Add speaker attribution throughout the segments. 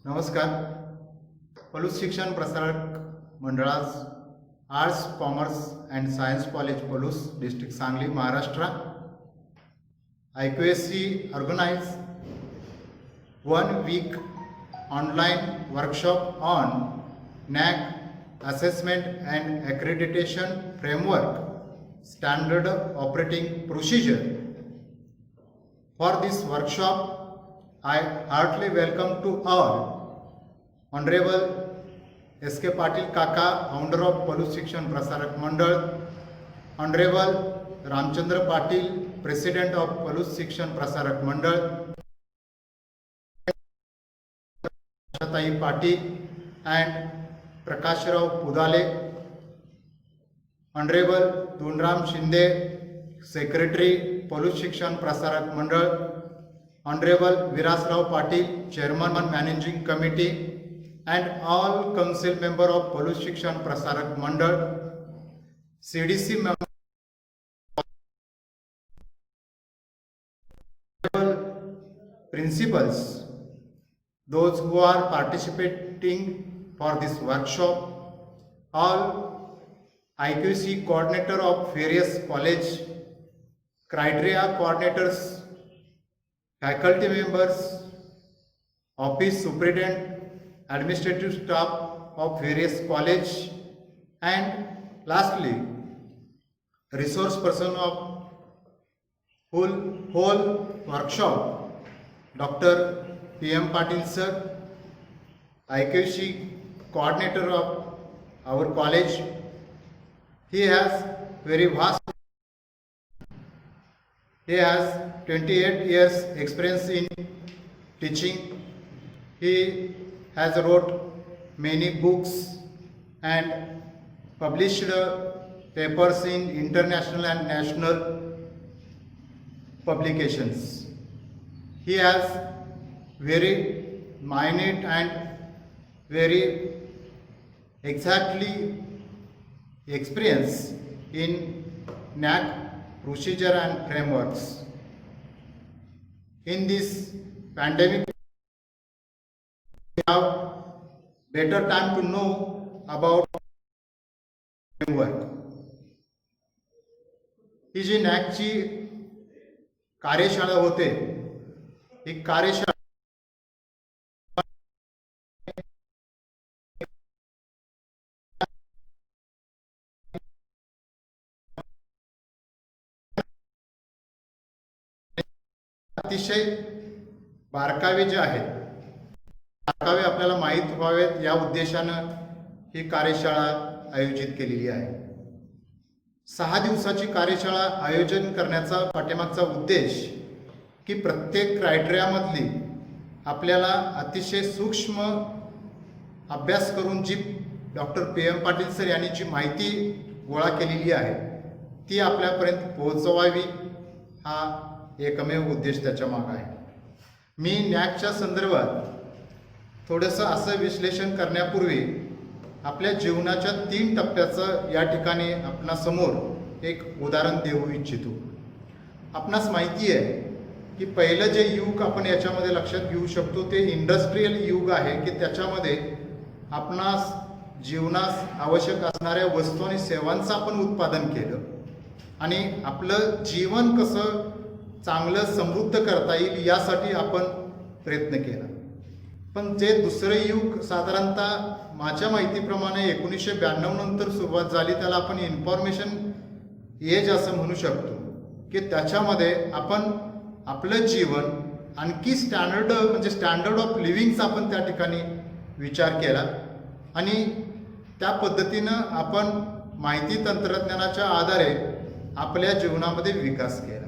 Speaker 1: नमस्कार. पलूस शिक्षण प्रसारक मंडळास arts commerce and science college Palus district Sangli Maharashtra IQSC organize 1 week online workshop on NAAC assessment and accreditation framework standard operating procedure. For this workshop I heartily welcome to all Honorable S.K. Patil Kaka, founder of Palus Shikshan Prasarak Mandal, Honorable Ramchandra Patil, President of Palus Shikshan Prasarak Mandal, Shatai Patil and Prakash Rao Pudale, Honorable Dunram Shinde, Secretary Palus Shikshan Prasarak Mandal, Honorable Virasrao Patil, Chairman and Managing Committee, and all council member of Palus Shikshan Prasarak Mandal, CDC member, principals, those who are participating for this workshop, all IQC coordinator of various college, criteria coordinators, faculty members, office superintendent, administrative staff of various college, and lastly resource person of whole workshop, Dr. PM Patil sir, IQC coordinator of our college. He has very vast. He has 28 years experience in teaching. He has wrote many books and published papers in international and national publications. He has very minute and very exactly experience in NAAC procedure and frameworks. In this pandemic, we have better time to know about framework. ही जी NAACची कार्यशाळा होते, ही कार्यशाळा अतिशय बारकावे जे आहेत, बारकावे आपल्याला माहीत व्हावेत या उद्देशानं ही कार्यशाळा आयोजित केलेली आहे. 6 दिवसाची कार्यशाळा आयोजन करण्याचा पाठीमागचा उद्देश की प्रत्येक क्रायटेरियामधली आपल्याला अतिशय सूक्ष्म अभ्यास करून जी डॉक्टर PM पाटील सर यांनी जी माहिती गोळा केलेली आहे ती आपल्यापर्यंत पोहोचवावी, हा एकमेव उद्देश त्याच्या मागे आहे. मी NAACच्या संदर्भात थोडंसं असं विश्लेषण करण्यापूर्वी आपल्या जीवनाच्या 3 टप्प्याचं या ठिकाणी आपणासमोर एक उदाहरण देऊ इच्छितो. आपणास माहिती आहे की पहिलं जे युग आपण याच्यामध्ये लक्षात घेऊ शकतो ते इंडस्ट्रियल युग आहे, की त्याच्यामध्ये आपणास जीवनास आवश्यक असणाऱ्या वस्तू आणि सेवांचं आपण उत्पादन केलं आणि आपलं जीवन कसं चांगलं समृद्ध करता येईल यासाठी आपण प्रयत्न केला. पण जे दुसरं युग साधारणतः माझ्या माहितीप्रमाणे 1992 नंतर सुरुवात झाली, त्याला आपण इन्फॉर्मेशन एज असं म्हणू शकतो, की त्याच्यामध्ये आपण आपलं जीवन आणखी स्टँडर्ड ऑफ लिव्हिंगचा आपण त्या ठिकाणी विचार केला आणि त्या पद्धतीनं आपण माहिती तंत्रज्ञानाच्या आधारे आपल्या जीवनामध्ये विकास केला.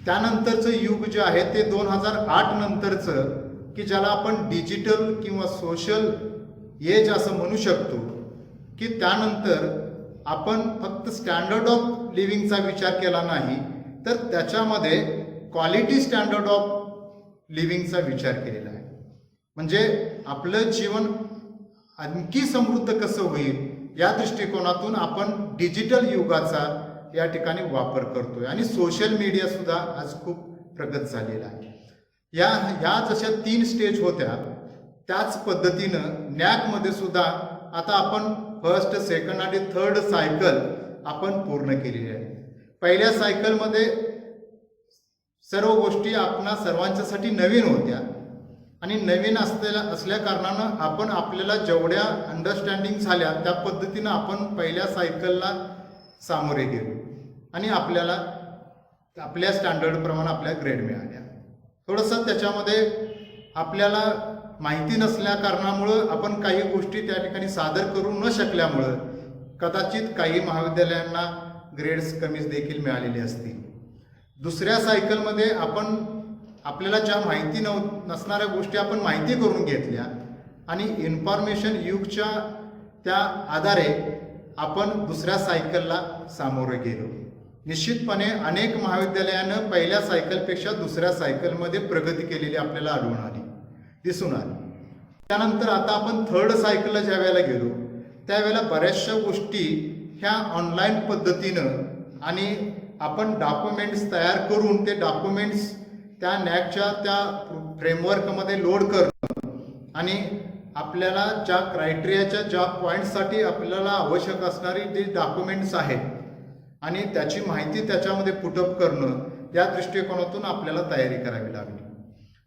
Speaker 1: त्यानंतरचं युग जे आहे ते 2008 नंतरचं, की ज्याला आपण डिजिटल किंवा सोशल एज असं म्हणू शकतो, की त्यानंतर आपण फक्त स्टँडर्ड ऑफ लिव्हिंगचा विचार केला नाही तर त्याच्यामध्ये क्वालिटी स्टँडर्ड ऑफ लिव्हिंगचा विचार केलेला आहे. म्हणजे आपलं जीवन आणखी समृद्ध कसं होईल या दृष्टिकोनातून आपण डिजिटल युगाचा या ठिकाणी वापर करतोय आणि सोशल मीडिया सुद्धा आज खूप प्रगत झालेला आहे. या जशा 3 स्टेज होत्या, त्याच पद्धतीनं नॅकमध्ये सुद्धा आता आपण फर्स्ट, सेकंड आणि थर्ड सायकल आपण पूर्ण केलेली आहे. पहिल्या सायकलमध्ये सर्व गोष्टी आपणा सर्वांच्यासाठी नवीन होत्या आणि नवीन असल्या कारणानं आपण आपल्याला जेवढ्या अंडरस्टँडिंग झाल्या त्या पद्धतीनं आपण पहिल्या सायकलला सामोरे गेलो आणि आपल्याला आपल्या स्टँडर्डप्रमाणे आपल्या ग्रेड मिळाल्या. थोडंसं त्याच्यामध्ये आपल्याला माहिती नसल्या कारणामुळं आपण काही गोष्टी त्या ठिकाणी सादर करू न शकल्यामुळं कदाचित काही महाविद्यालयांना ग्रेड्स कमी देखील मिळालेले असतील. दुसऱ्या सायकलमध्ये आपण आपल्याला ज्या माहिती नसणाऱ्या गोष्टी आपण माहिती करून घेतल्या आणि इन्फॉर्मेशन युगच्या त्या आधारे आपण दुसऱ्या सायकलला सामोरे गेलो. निश्चितपणे अनेक महाविद्यालयानं पहिल्या सायकलपेक्षा दुसऱ्या सायकलमध्ये प्रगती केलेली आपल्याला दिसून आली. त्यानंतर आता आपण थर्ड सायकलला ज्या वेळेला गेलो त्यावेळेला बऱ्याचशा गोष्टी ह्या ऑनलाईन पद्धतीनं आणि आपण डॉक्युमेंट्स तयार करून ते डॉक्युमेंट्स त्या नॅकच्या त्या फ्रेमवर्कमध्ये लोड करणं आणि आपल्याला ज्या क्रायटेरियाच्या ज्या पॉईंटसाठी आपल्याला आवश्यक असणारी जे डॉक्युमेंट्स आहेत आणि त्याची माहिती त्याच्यामध्ये पुटअप करणं या दृष्टिकोनातून आपल्याला तयारी करावी लागली.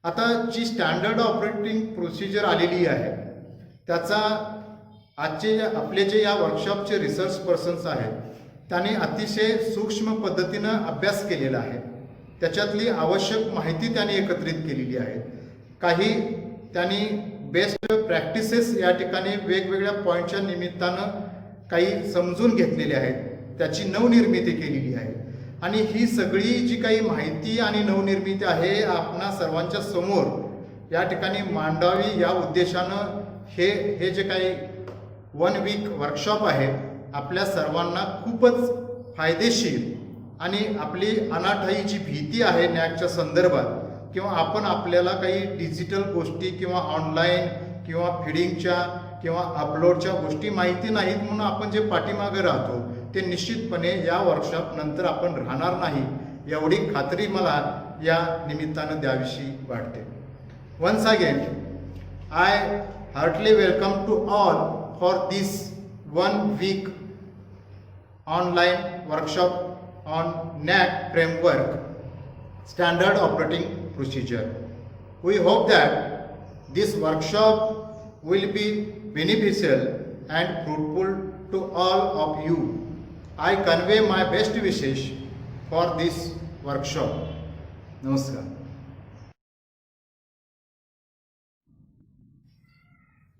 Speaker 1: आता जी स्टँडर्ड ऑपरेटिंग प्रोसिजर आलेली आहे त्याचा आजचे आपले जे या वर्कशॉपचे रिसर्च पर्सन्स आहेत त्यांनी अतिशय सूक्ष्म पद्धतीनं अभ्यास केलेला आहे. त्याच्यातली आवश्यक माहिती त्यांनी एकत्रित केलेली आहे. काही त्यांनी बेस्ट प्रॅक्टिसेस या ठिकाणी वेगवेगळ्या पॉईंटच्या निमित्तानं काही समजून घेतलेले आहेत, त्याची नवनिर्मिती केलेली आहे आणि ही सगळी जी काही माहिती आणि नवनिर्मिती आहे आपणा सर्वांच्या समोर या ठिकाणी मांडावी या उद्देशानं हे जे काही 1 वीक वर्कशॉप आहे आपल्या सर्वांना खूपच फायदेशीर आणि आपली अनाठाई जी भीती आहे नॅकच्या संदर्भात किंवा आपण आपल्याला काही डिजिटल गोष्टी किंवा ऑनलाईन किंवा फिडिंगच्या किंवा अपलोडच्या गोष्टी माहिती नाहीत म्हणून आपण जे पाठीमागे राहतो ते निश्चितपणे या वर्कशॉप नंतर आपण राहणार नाही एवढी खात्री मला या निमित्तानं द्यावीशी वाटते. Once again I heartly welcome to all for this 1 week online workshop on NAC framework standard operating procedure. We hope that this workshop will be beneficial and fruitful to all of you. I convey my best wishes for this workshop. Namaskar.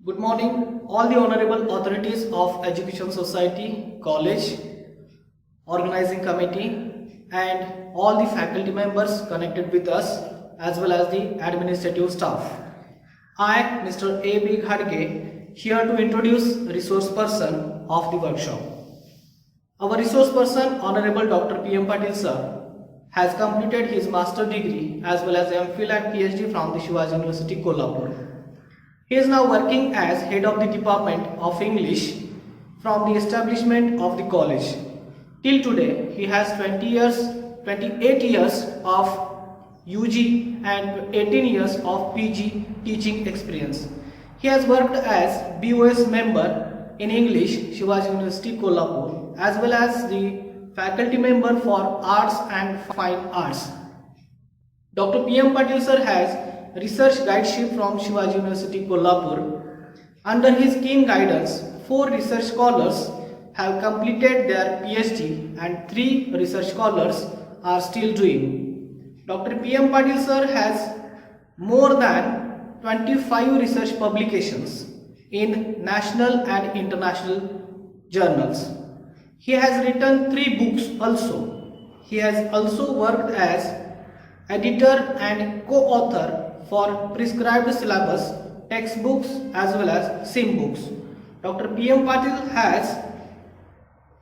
Speaker 2: Good morning, all the honorable authorities of Education Society, college, organizing committee and all the faculty members connected with us as well as the administrative staff. I, Mr. A.B. Ghadge, here to introduce resource person of the workshop. Our resource person, Honorable Dr. P.M. Patil sir, has completed his master degree as well as MPhil and PhD from the Shivaji University, Kolhapur. He is now working as head of the Department of English from the establishment of the college. Till today, he has 28 years of UG and 18 years of PG teaching experience. He has worked as BOS member in English, Shivaji University, Kolhapur, as well as the faculty member for Arts and Fine Arts. Dr. P.M. Patil sir has research guideship from Shivaji University, Kolhapur. Under his keen guidance, 4 research scholars have completed their PhD and 3 research scholars are still doing. Dr. P.M. Patil sir has more than 25 research publications in national and international journals. He has written 3 books also. He has also worked as editor and co-author for prescribed syllabus, textbooks as well as sim books. Dr. P.M. Patil has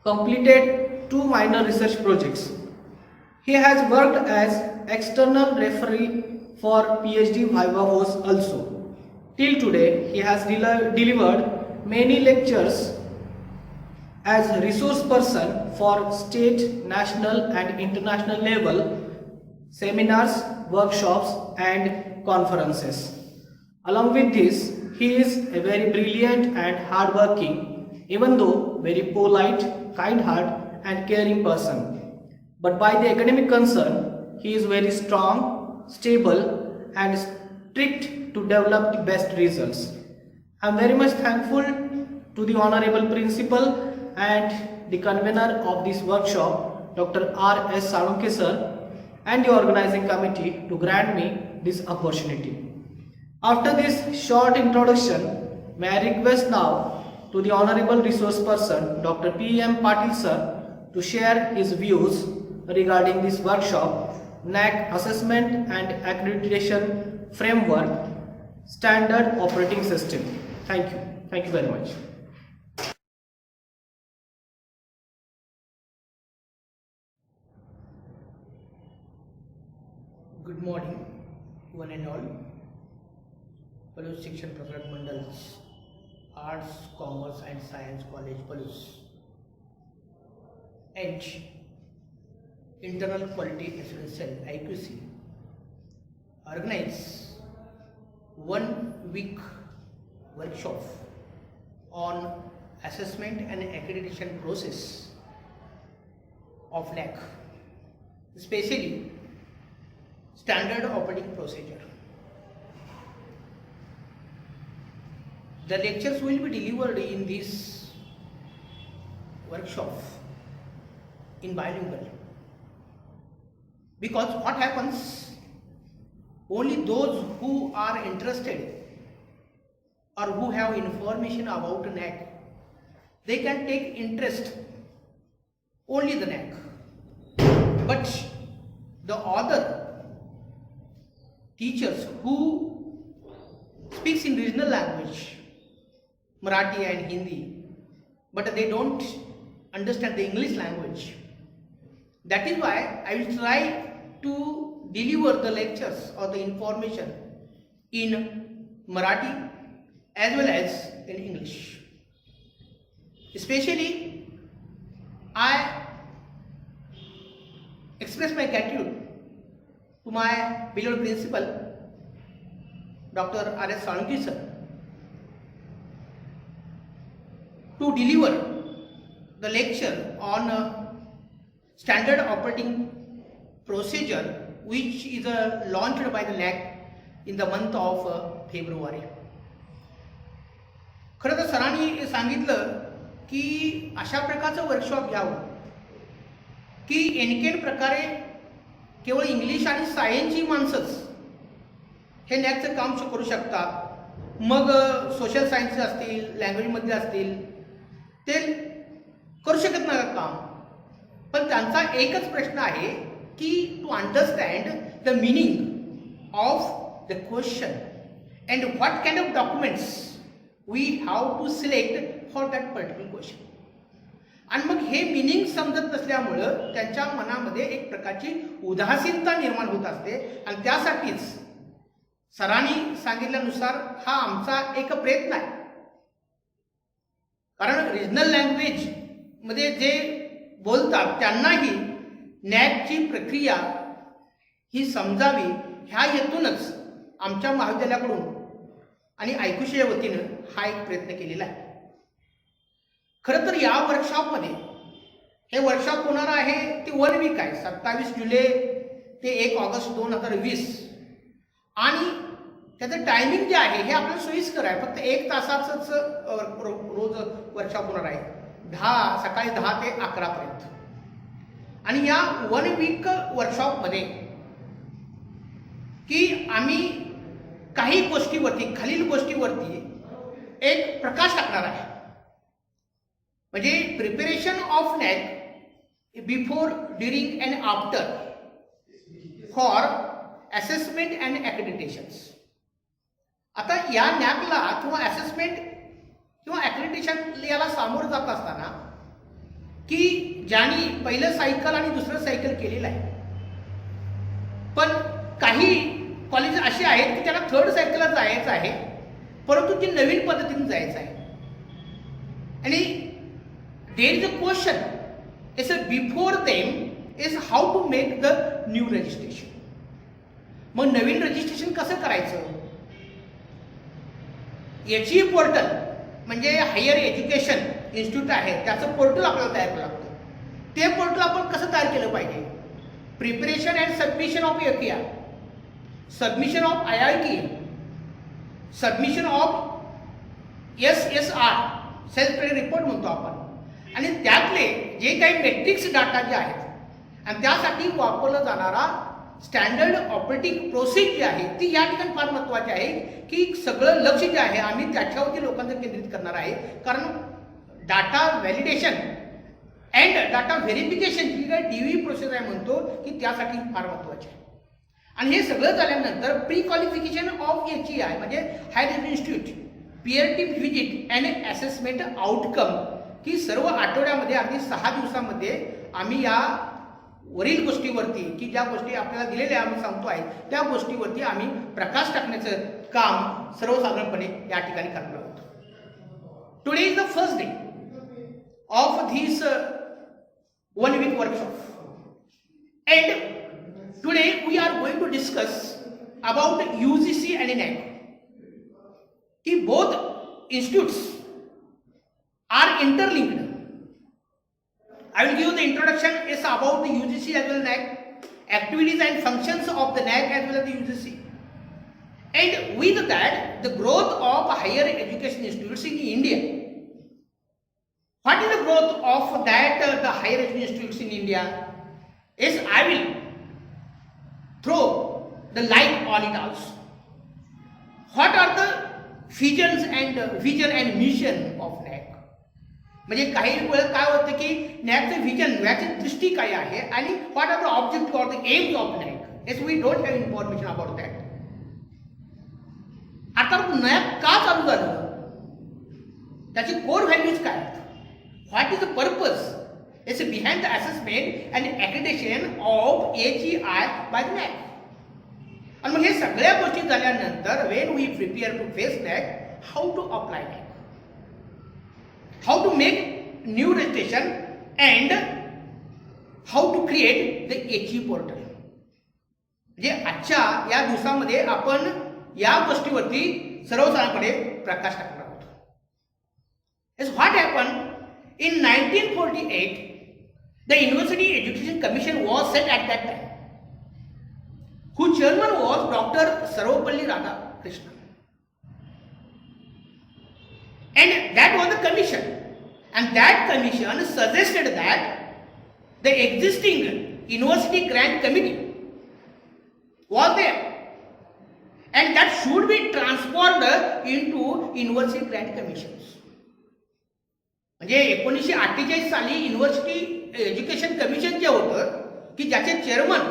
Speaker 2: completed 2 minor research projects. He has worked as external referee for PhD Viva host also. Till today, he has delivered many lectures as resource person for state, national and international level seminars, workshops and conferences. Along with this, He is a very brilliant and hardworking, even though very polite, kind-hearted and caring person. But by the academic concern, he is very strong, stable and strict to develop the best results. I am very much thankful to the Honorable Principal and the convener of this workshop, Dr. R.S. Salunke sir, and the organizing committee to grant me this opportunity. After this short introduction, may I request now to the Honorable Resource Person, Dr. P.M. Patil sir, to share his views regarding this workshop, NAAC Assessment and Accreditation Framework Standard Operating System. Thank you. Thank you very much.
Speaker 3: Good morning, one and all. Palus Shikshan Prasarak Mandals, Arts, Commerce and Science College, Palus. H. Internal Quality Assurance Cell, IQC, organize 1 week workshop on assessment and accreditation process of NAAC, especially standard operating procedure. The lectures will be delivered in this workshop in bilingual, because what happens, only those who are interested or who have information about NAAC, they can take interest only the NAAC, but the other teachers who speaks in regional language, Marathi and Hindi, but they don't understand the English language. That is why I will try to deliver the lectures or the information in Marathi as well as in English. Especially, I express my gratitude to my beloved principal, Dr. R.S. Salunke sir, to deliver the lecture on standard operating procedure, which is launched by the NAAC in the month of February. खरं तर सरांनी सांगितलं की अशा प्रकारचं workshop घ्यावं की एनकेन प्रकारे केवळ इंग्लिश आणि सायन्सची माणसंच हे नॅकचं काम करू शकतात, मग सोशल सायन्स असतील, लँग्वेजमध्ये असतील, ते करू शकत नाही काम. पण त्यांचा एकच प्रश्न आहे की to understand the meaning of the question and what kind of documents we have to select for that particular question. आणि मग हे मिनिंग समजत नसल्यामुळं त्यांच्या मनामध्ये एक प्रकारची उदासीनता निर्माण होत असते. आणि त्यासाठीच सरांनी सांगितल्यानुसार हा आमचा एक प्रयत्न आहे. कारण रिजनल लँग्वेज मध्ये जे बोलतात त्यांनाही नॅकची प्रक्रिया ही समजावी ह्या हेतूनच आमच्या महाविद्यालयाकडून आणि आयक्यूसीच्या वतीनं हा एक प्रयत्न केलेला आहे. खरं तर या वर्कशॉपमध्ये हे वर्कशॉप होणार आहे ते 1 वीक आहे, 27 जुलै ते 1 ऑगस्ट 2020. आणि त्याचं टायमिंग जे आहे हे आपल्याला सोयीस्कर आहे. फक्त 1 तासाचंच रोज वर्कशॉप होणार आहे, सकाळी 10 ते 11 पर्यंत. आणि या 1 वीक वर्कशॉपमध्ये की आम्ही काही गोष्टीवरती, खालील गोष्टीवरती एक प्रकाश टाकणार आहे. म्हणजे preparation of NAAC before, during and after for assessment and accreditations. आता या नॅकला किंवा असेसमेंट किंवा ॲक्रेडिटेशन याला सामोरं जात असताना की ज्यांनी पहिलं सायकल आणि दुसरं सायकल केलेलं आहे, पण काही कॉलेज असे आहेत की त्यांना 3rd सायकलला जायचं आहे, परंतु ती नवीन पद्धतीने जायचं आहे. आणि there is a question is before them is how to make the new registration. मग नवीन रजिस्ट्रेशन कसं करायचं याची पोर्टल म्हणजे हायर एज्युकेशन इन्स्टिट्यूट आहे त्याचं पोर्टल आपल्याला तयार करावं लागतं. ते पोर्टल आपण कसं तयार केलं पाहिजे? Preparation and submission of AQI, submission of IIT, submission of SSR, self credit report म्हणतो आपण, आणि त्यातले जे काही मेट्रिक्स डाटा जे आहेत आणि त्यासाठी वापरला जाणारा स्टँडर्ड ऑपरेटिंग प्रोसेस जी आहे ती या ठिकाणी फार महत्त्वाची आहे की सगळं लक्ष जे आहे आम्ही त्याच्यावरती लोकांचं केंद्रित करणार आहे. कारण data validation and data verification जी काही DV प्रोसेस आहे म्हणतो की त्यासाठी फार महत्त्वाची आहे. आणि हे सगळं झाल्यानंतर प्री क्वालिफिकेशन ऑफ HEI म्हणजे higher institute, peer team visit and assessment outcome, की सर्व आठवड्यामध्ये अगदी 6 दिवसामध्ये आम्ही या वरील गोष्टीवरती की ज्या गोष्टी आपल्याला दिलेल्या आम्ही सांगतो आहे त्या गोष्टीवरती आम्ही प्रकाश टाकण्याचं काम सर्वसाधारणपणे या ठिकाणी करणार आहोत. Today is the first day of this 1 week workshop and today we are going to discuss about UGC and NAC. कि both institutes are interlinked. I will give the introduction is about the UGC as well as NAC, activities and functions of the NAC as well as the UGC, and with that the growth of higher education institutes in India. What is the growth of that the higher education institutes in India? Is I will throw the light on it also. What are the vision and mission of NAC? म्हणजे काही वेळ काय होतं की नॅकचं vision, नॅकची दृष्टी काय आहे आणि what are the objective or the aims of NAAC. Yes, we don't have information about that. आता नॅक का चालू झालं, त्याची कोर व्हॅल्यूज काय आहेत, what is the purpose is behind the assessment and accreditation of HEI by the NAAC. आणि मग हे सगळ्या गोष्टी झाल्यानंतर when we prepare to face NAAC, how to apply NAAC, how to make new registration and how to create the HE portal. म्हणजे आजच्या या दिवसामध्ये आपण या गोष्टीवरती सर्वसाधारणपणे प्रकाश टाकणार आहोत. Yes, what happened in 1948, the University Education Commission was set at that time, whose chairman was Dr. Sarvapalli Radhakrishnan. And that was the commission, and that commission suggested that the existing university grant committee was there and that should be transformed into university grant commissions. म्हणजे 1948 साली university education commission जे होतं की ज्याचे chairman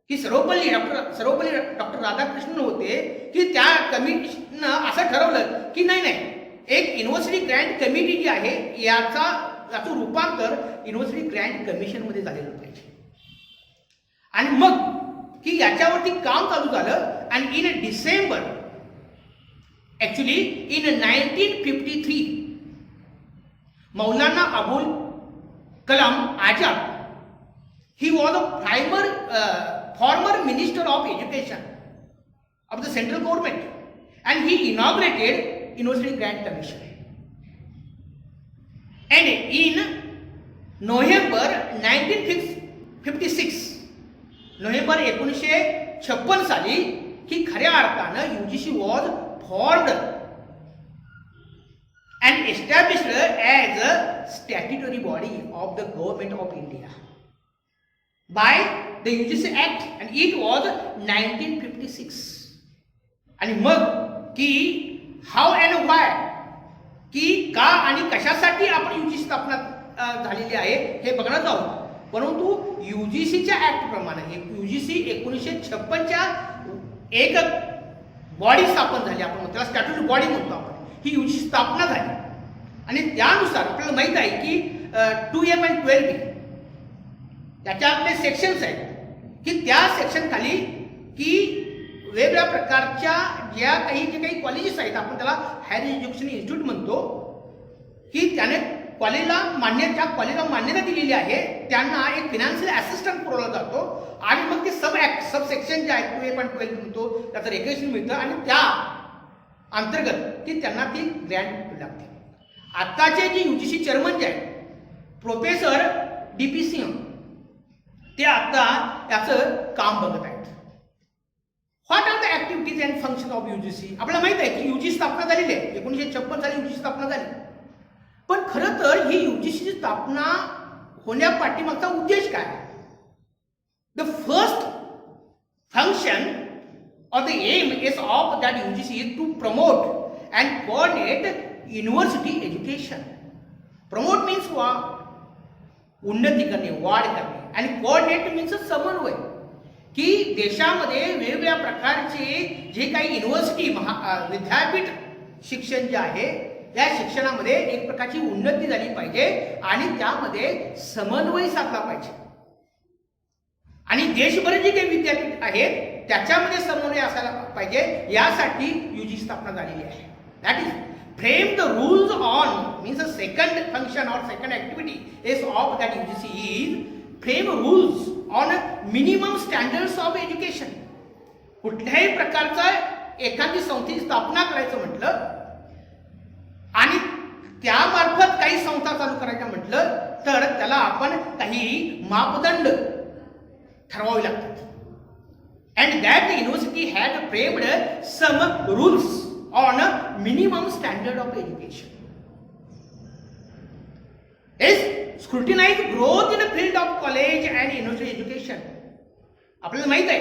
Speaker 3: की Sarvepalli doctor Radhakrishnan होते, की त्या कमिशननं असं ठरवलं की नाही एक युनिव्हर्सिटी ग्रँट कमिटी जी आहे याचं रूपांतर युनिव्हर्सिटी ग्रँट कमिशनमध्ये झालेलं पाहिजे. आणि मग की याच्यावरती काम चालू झालं आणि in December actually in 1953 Maulana Abul Kalam Azad, he was a former minister of education of the central government and he inaugurated University Grant Commission. And in November 1956, November 1956 साली ही खऱ्या अर्थानं UGC was formed and established as a statutory body of the government of India by the UGC Act, and it was 1956. आणि मग की how and Y, की का आणि कशासाठी आपण UGC स्थापना झालेली आहे हे बघणार आहोत. परंतु UGCच्या ऍक्ट प्रमाणे UGC 1956च्या एक बॉडी स्थापन झाली, आपण त्याला स्टॅट्युटरी बॉडी म्हणतो आपण, ही UGC स्थापना झाली. आणि त्यानुसार आपल्याला माहित आहे की 2M and 12B त्याच्या आपले सेक्शन्स आहेत की त्या सेक्शन खाली की वेगवेगळ्या प्रकारच्या जे काही कॉलेजेस आहेत, आपण त्याला हायर एज्युकेशन इन्स्टिट्यूट म्हणतो, की त्याने कॉलेजला मान्यता दिलेली आहे, त्यांना एक फिनान्शियल असिस्टंट पुरवला जातो आणि मग ते सब सेक्शन जे आहेत 2A and 12 म्हणतो त्याचं रेग्युलेशन मिळतं आणि त्या अंतर्गत ती त्यांना ती ग्रँट लागते. आत्ताचे जे UGC चेअरमन जे आहेत प्रोफेसर DP सिंह ते आता याचं काम बघत आहेत. What are the activities and function of UGC? आपल्याला माहित आहे की UGC स्थापना झालेली आहे. 1956 साली UGC स्थापना झाली. पण खरं तर ही UGC ची स्थापना होण्यापाठीमागचा उद्देश काय? The first function or the aim is of that UGC is to promote and coordinate university education. Promote means what? उन्नती करणे, वाढ करणे, आणि कोऑर्डिनेट मीन्स समन्वय, की देशामध्ये वेगवेगळ्या प्रकारचे जे काही युनिव्हर्सिटी विद्यापीठ शिक्षण जे आहे त्या शिक्षणामध्ये एक प्रकारची उन्नती झाली पाहिजे आणि त्यामध्ये समन्वय साधला पाहिजे. आणि देशभर जे काही विद्यापीठ आहेत त्याच्यामध्ये समन्वय असायला पाहिजे, यासाठी UGC स्थापना झालेली आहे. That is frame the rules on means a second function or second activity is of that UGC is frame rules on minimum standards of education. कुठल्याही प्रकारचं एखादी संस्थेची स्थापना करायचं म्हटलं आणि त्यामार्फत काही संस्था चालू करायच्या म्हटलं तर त्याला आपण काही मापदंड ठरवावे लागतात. And that the university had framed some rules on a minimum standard of education. Is scrutinize growth in the field of college and university education. आपल्याला माहित आहे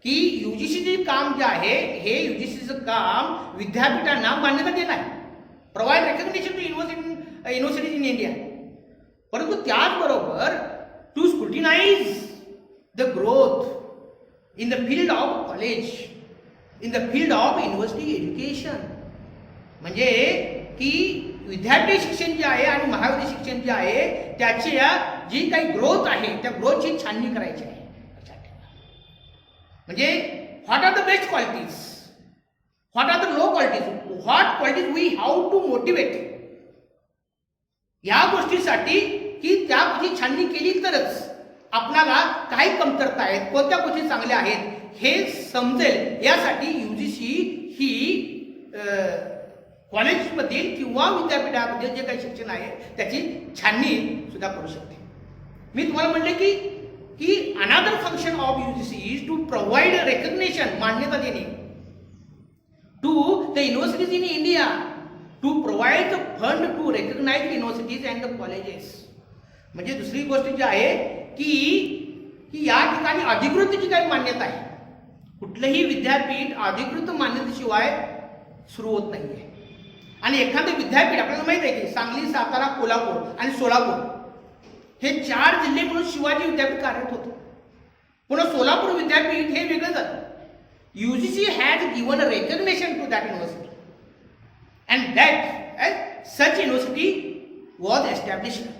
Speaker 3: की UGCचे काम जे आहे हे UGCचं काम विद्यापीठांना मान्यता देणं आहे, provide recognition to universities in India. परंतु त्याचबरोबर to scrutinise the growth in the field of college, in the field of university education. म्हणजे की विद्यापीठ शिक्षण जे आहे आणि महाविद्यालय शिक्षण जे आहे त्याच्या जी काही ग्रोथ आहे त्या ग्रोथची छाननी करायची आहे. म्हणजे what are the best qualities, what are the low qualities, what qualities we how to motivate, या गोष्टीसाठी की त्या गोष्टी छाननी केली तरच आपणाला काही कमतरता आहेत, कोणत्या गोष्टी चांगल्या आहेत हे समजेल. यासाठी UGC ही कॉलेजमधील किंवा विद्यापीठामध्ये जे काही शिक्षण आहे त्याची छाननी सुद्धा करू शकते. मी तुम्हाला म्हणले की another function of UGC is to provide recognition, मान्यता देणे to the universities in India, to provide the fund to recognise universities and the colleges. म्हणजे दुसरी गोष्ट जी आहे की या ठिकाणी अधिकृत जी काही मान्यता आहे, कुठलंही विद्यापीठ अधिकृत मान्यतेशिवाय सुरू होत नाहीये. आणि एखादं विद्यापीठ आपल्याला माहित आहे की सांगली, सातारा, कोल्हापूर आणि सोलापूर हे 4 जिल्हे म्हणून शिवाजी विद्यापीठ कार्यरत होतं. पुन्हा सोलापूर विद्यापीठ हे वेगळं झालं. UGC has given a recognition to that university and that such university was established.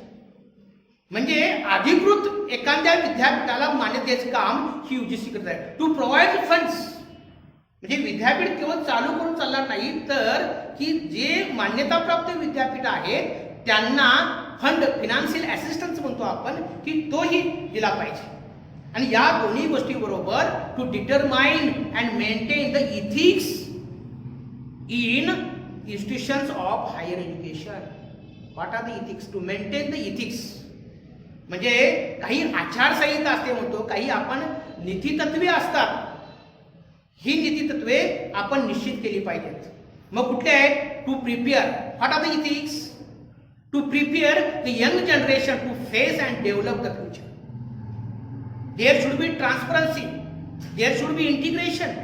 Speaker 3: म्हणजे अधिकृत एखाद्या विद्यापीठाला मान्यतेचं काम ही UGC करत आहे. टू प्रोव्हाइड फंड्स, म्हणजे विद्यापीठ केवळ चालू करून चालणार नाही तर की जे मान्यताप्राप्त विद्यापीठ आहेत त्यांना फंड, फिनान्शियल असिस्टन्स म्हणतो आपण, की तोही दिला पाहिजे. आणि या दोन्ही गोष्टी बरोबर to determine and maintain the ethics in institutions of higher education. What are the ethics? To maintain the ethics म्हणजे काही आचारसंहिता असते म्हणतो, काही आपण नीतितत्वे असतात, ही नीतितत्वे आपण निश्चित केली पाहिजेत. मग कुठले आहेत? To prepare. What are the ethics? To prepare the young generation to face and develop the future. There should be transparency, there should be integration.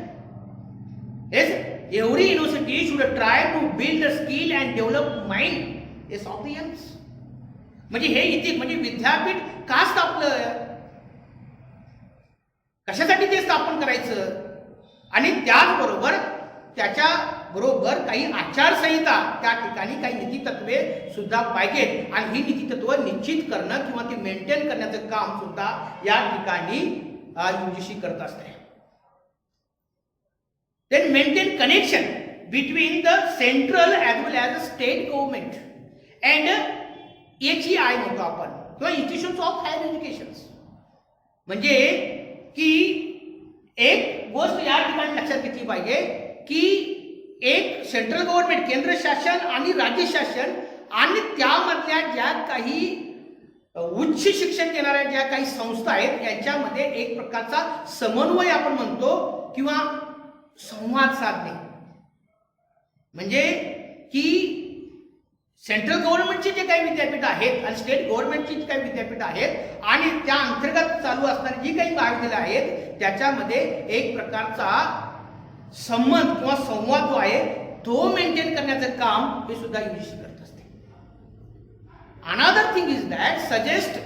Speaker 3: Yes, every university should try to build a skill and develop mind yes of the youngs. म्हणजे हे ethic म्हणजे विद्यापीठ का स्थापलं, कशासाठी ते स्थापन करायचं, आणि त्याचबरोबर त्याच्याबरोबर काही आचारसंहिता, त्या ठिकाणी काही नीतितत्वे सुद्धा पाहिजेत. आणि ही नीतितत्व निश्चित करणं किंवा ती मेंटेन करण्याचं काम सुद्धा या ठिकाणी UGC करत असते. Then maintain connection between the central as well as a state government and HEI म्हणतो आपण, किंवा इन्स्टिट्यूशन्स ऑफ हायर एज्युकेशन. म्हणजे की एक गोष्ट या ठिकाणी लक्षात घेतली पाहिजे की एक सेंट्रल गव्हर्नमेंट केंद्र शासन आणि राज्य शासन आणि त्यामधल्या ज्या काही उच्च शिक्षण देणाऱ्या ज्या काही संस्था आहेत यांच्यामध्ये एक प्रकारचा समन्वय आपण म्हणतो किंवा संवाद साधणे, म्हणजे की सेंट्रल गव्हर्नमेंटचे जे काही विद्यापीठ आहेत आणि स्टेट गव्हर्नमेंटची जी काही विद्यापीठ आहेत आणि त्या अंतर्गत चालू असणारी जी काही महाविद्यालय आहेत त्याच्यामध्ये एक प्रकारचा संबंध किंवा संवाद जो आहे तो मेंटेन करण्याचं काम हे सुद्धा यूजीसी करत असते. Another thing is that suggest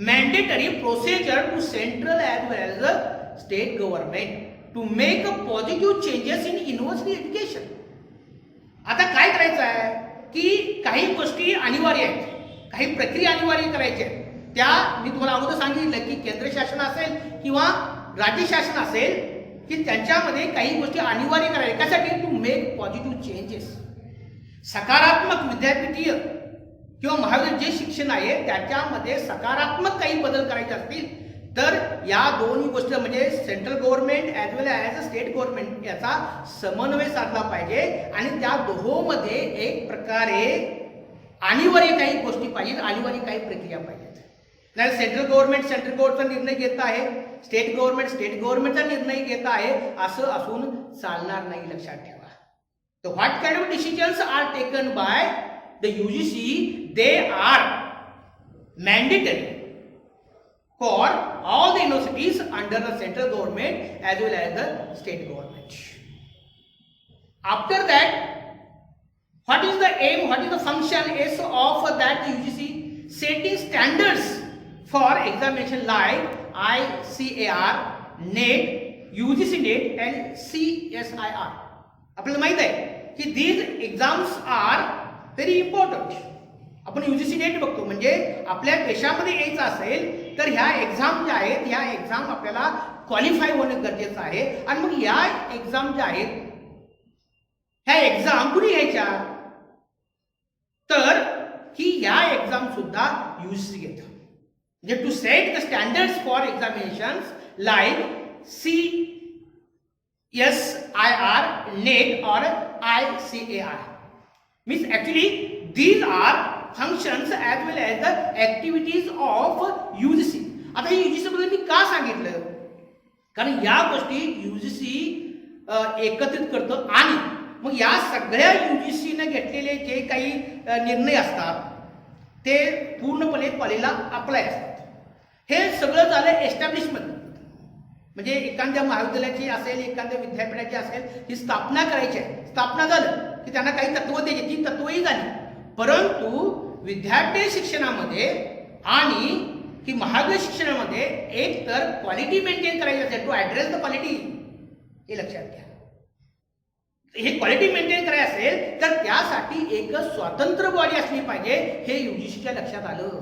Speaker 3: mandatory procedure to central as well as a state government to make a positive changes in university education. आता काय करायचं आहे की काही गोष्टी अनिवार्य आहेत, काही प्रक्रिया अनिवार्य करायच्या आहेत. त्या मी तुम्हाला अगोदर सांगितलं की केंद्र शासन असेल किंवा राज्य शासन असेल की त्यांच्यामध्ये काही गोष्टी अनिवार्य करायच्या. कशासाठी? To make positive changes. सकारात्मक विद्यापीठीय किंवा महाविद्यालय जे शिक्षण आहे त्याच्यामध्ये सकारात्मक काही बदल करायचे असतील तर या दोन्ही गोष्टी म्हणजे central government as well as a state government याचा समन्वय साधला पाहिजे आणि त्या दोहोंमध्ये एक प्रकारे अनिवार्य काही गोष्टी पाहिजेत, अनिवार्य काही प्रक्रिया पाहिजेत. नाही सेंट्रल गव्हर्नमेंटचा निर्णय घेत आहे, स्टेट गव्हर्नमेंटचा निर्णय घेत आहे असं असून चालणार नाही, लक्षात ठेवा. तर what kind of decisions are taken by the UGC, they are mandatory for all the universities under the central government as well as the state government. After that, what is the aim, what is the function is of that UGC? Setting standards for examination like ICAR, NET, UGC NET and CSIR. आपल्याला माहित आहे की these exams are very important. आपण UGC net बघतो, म्हणजे आपल्या देशामध्ये यायचं असेल तर ह्या एक्झाम ज्या आहेत ह्या एक्झाम आपल्याला क्वालिफाय होणं गरजेचं आहे. आणि मग या एक्झाम ज्या आहेत ह्या एक्झाम कुणी घ्यायच्या तर की या एक्झाम सुद्धा यूजीसी घेतं. म्हणजे to set the standards for examinations like CSIR, NET or ICAR. Means actually these are functions as well as the activities of UGC. आता हे UGC बद्दल मी का सांगितलं? कारण या गोष्टी UGC एकत्रित करतं आणि मग या सगळ्या UGC ने घेतलेले जे काही निर्णय असतात ते पूर्णपणे कॉलेजला अप्लाय असतात. हे सगळं झालं एस्टॅब्लिशमेंट, म्हणजे एखाद्या महाविद्यालयाची असेल एखाद्या विद्यापीठाची असेल ही स्थापना करायची आहे. स्थापना झालं की त्यांना काही तत्व द्यायची, ती तत्वही झाली. परंतु विद्यापीठ शिक्षणामध्ये आणि की महाविद्यालय शिक्षणामध्ये एक तर क्वालिटी मेंटेन करायची असेल, टू ॲड्रेस द क्वालिटी, हे लक्षात घ्या. हे क्वालिटी मेंटेन करायचं असेल तर त्यासाठी एक स्वतंत्र बॉडी असली पाहिजे, हे यूजीसीच्या लक्षात आलं.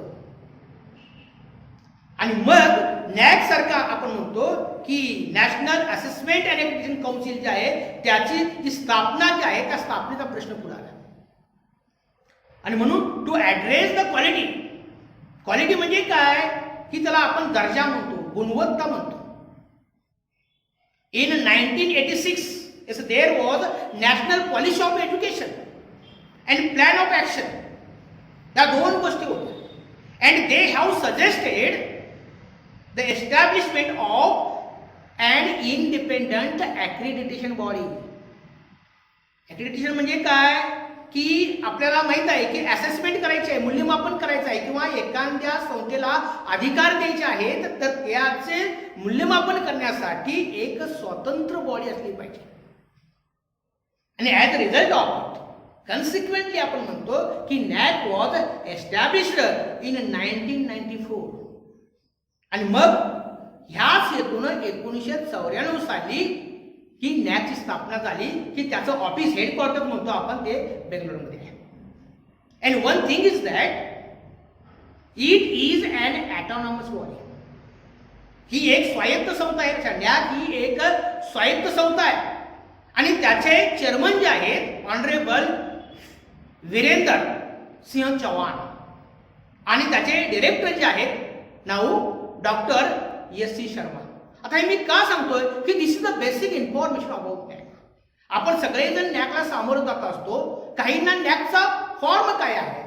Speaker 3: आणि मग नॅक सारखा आपण म्हणतो की national assessment and examination council जे आहे त्याची जी स्थापना जी आहे त्या स्थापनेचा प्रश्न पुढे आला. आणि म्हणून to address the quality, quality म्हणजे काय की त्याला आपण दर्जा म्हणतो, गुणवत्ता म्हणतो. In 1986 there was national policy of education and plan of action, या दोन गोष्टी होत्या. And they have suggested the establishment of an independent accreditation body. accreditation म्हणजे काय की आपल्याला माहित आहे की असेसमेंट करायचे आहे, मूल्यमापन करायचं आहे किंवा एखाद्या संस्थेला अधिकार द्यायचे आहेत तर त्याचे मूल्यमापन करण्यासाठी एक स्वतंत्र बॉडी असली पाहिजे. आणि ॲज अ रिझल्ट ऑफ कन्सिक्वेंटली आपण म्हणतो की नॅक वॉज एस्टॅब्लिश्ड इन 1994. आणि मग ह्याच हेतून 1994 साली ही नॅकची स्थापना झाली की त्याचं ऑफिस हेडक्वार्टर म्हणतो आपण ते बेंगलोरमध्ये आहे. And one thing is that it is an autonomous body. ही एक स्वायत्त संस्था आहे. नॅक ही एक स्वायत्त संस्था आहे आणि त्याचे चेअरमन जे आहेत ऑनरेबल वीरेंद्र सिंह चव्हाण आणि त्याचे डिरेक्टर जे आहेत now doctor S C Sharma. आता हे मी का सांगतोय की this is the basic information about NAAC. आपण सगळेजण नॅकला सामोरं जात असतो. काहींना नॅकचा फॉर्म काय आहे,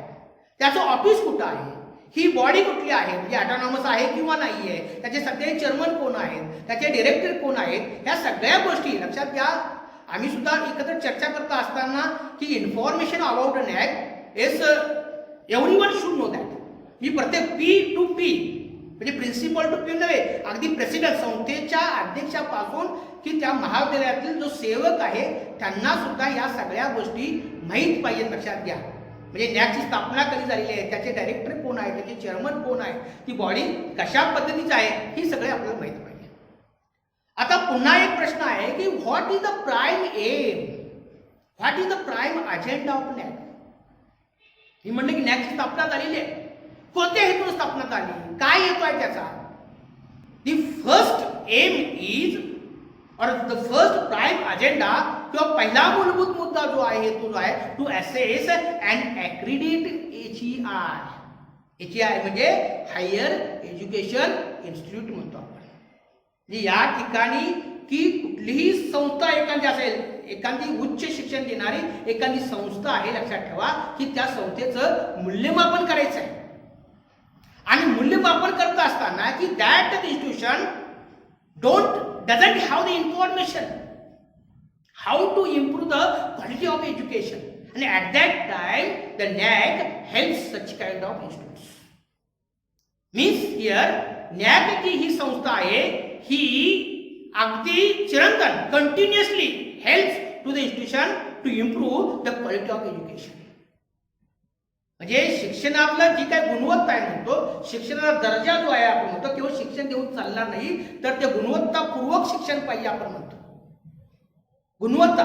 Speaker 3: त्याचं ऑफिस कुठं आहे, ही बॉडी कुठली आहे, म्हणजे ऑटोनॉमस आहे किंवा नाही आहे, त्याचे सगळे चेअरमन कोण आहेत, त्याचे डिरेक्टर कोण आहेत, ह्या सगळ्या गोष्टी लक्षात घ्या. आम्ही सुद्धा एकत्र चर्चा करत असताना की information about NAAC is everyone should know that. मी प्रत्येक पी टू पी म्हणजे प्रिन्सिपल टू पी नव्हे, अगदी प्रेसिडेंट संस्थेच्या अध्यक्षापासून की त्या महाविद्यालयातील जो सेवक आहे त्यांना सुद्धा या सगळ्या गोष्टी माहीत पाहिजेत. लक्षात घ्या. म्हणजे नॅकची स्थापना कधी झालेली आहे, त्याचे डायरेक्टर कोण आहे, त्याचे चेअरमन कोण आहे, ती बॉडी कशा पद्धतीची आहे, ही सगळे आपल्याला माहीत पाहिजे. आता पुन्हा एक प्रश्न आहे की what is the prime aim, what is the prime agenda of NAAC. मी म्हणलं की नॅकची स्थापना झालेली आहे, कोणत्या हेतून स्थापना झाली, काय हेतू आहे त्याचा. The first aim is or the first prime agenda किंवा पहिला मूलभूत मुद्दा जो आहे हेतू जो आहे to assess and accredit HEI. HEI म्हणजे हायर एज्युकेशन इन्स्टिट्यूट म्हणतो आपण. म्हणजे या ठिकाणी की कुठलीही संस्था एखादी असेल, एखादी उच्च शिक्षण देणारी एखादी संस्था आहे, लक्षात ठेवा की त्या संस्थेचं मूल्यमापन करायचं आहे. आणि मूल्यमापन करत असताना की that institution doesn't have the information how to improve the quality of education, and at that time the NAC helps such kind of institutes. Means here NAC जी ही संस्था आहे ही अगदी चिरंतन continuously helps to the institution to improve the quality of education. म्हणजे शिक्षणातलं जी काही गुणवत्ता आहे म्हणतो, शिक्षणाचा दर्जा जो आहे आपण म्हणतो, केवळ शिक्षण देऊन चालणार नाही तर ते गुणवत्तापूर्वक शिक्षण पाहिजे आपण म्हणतो. गुणवत्ता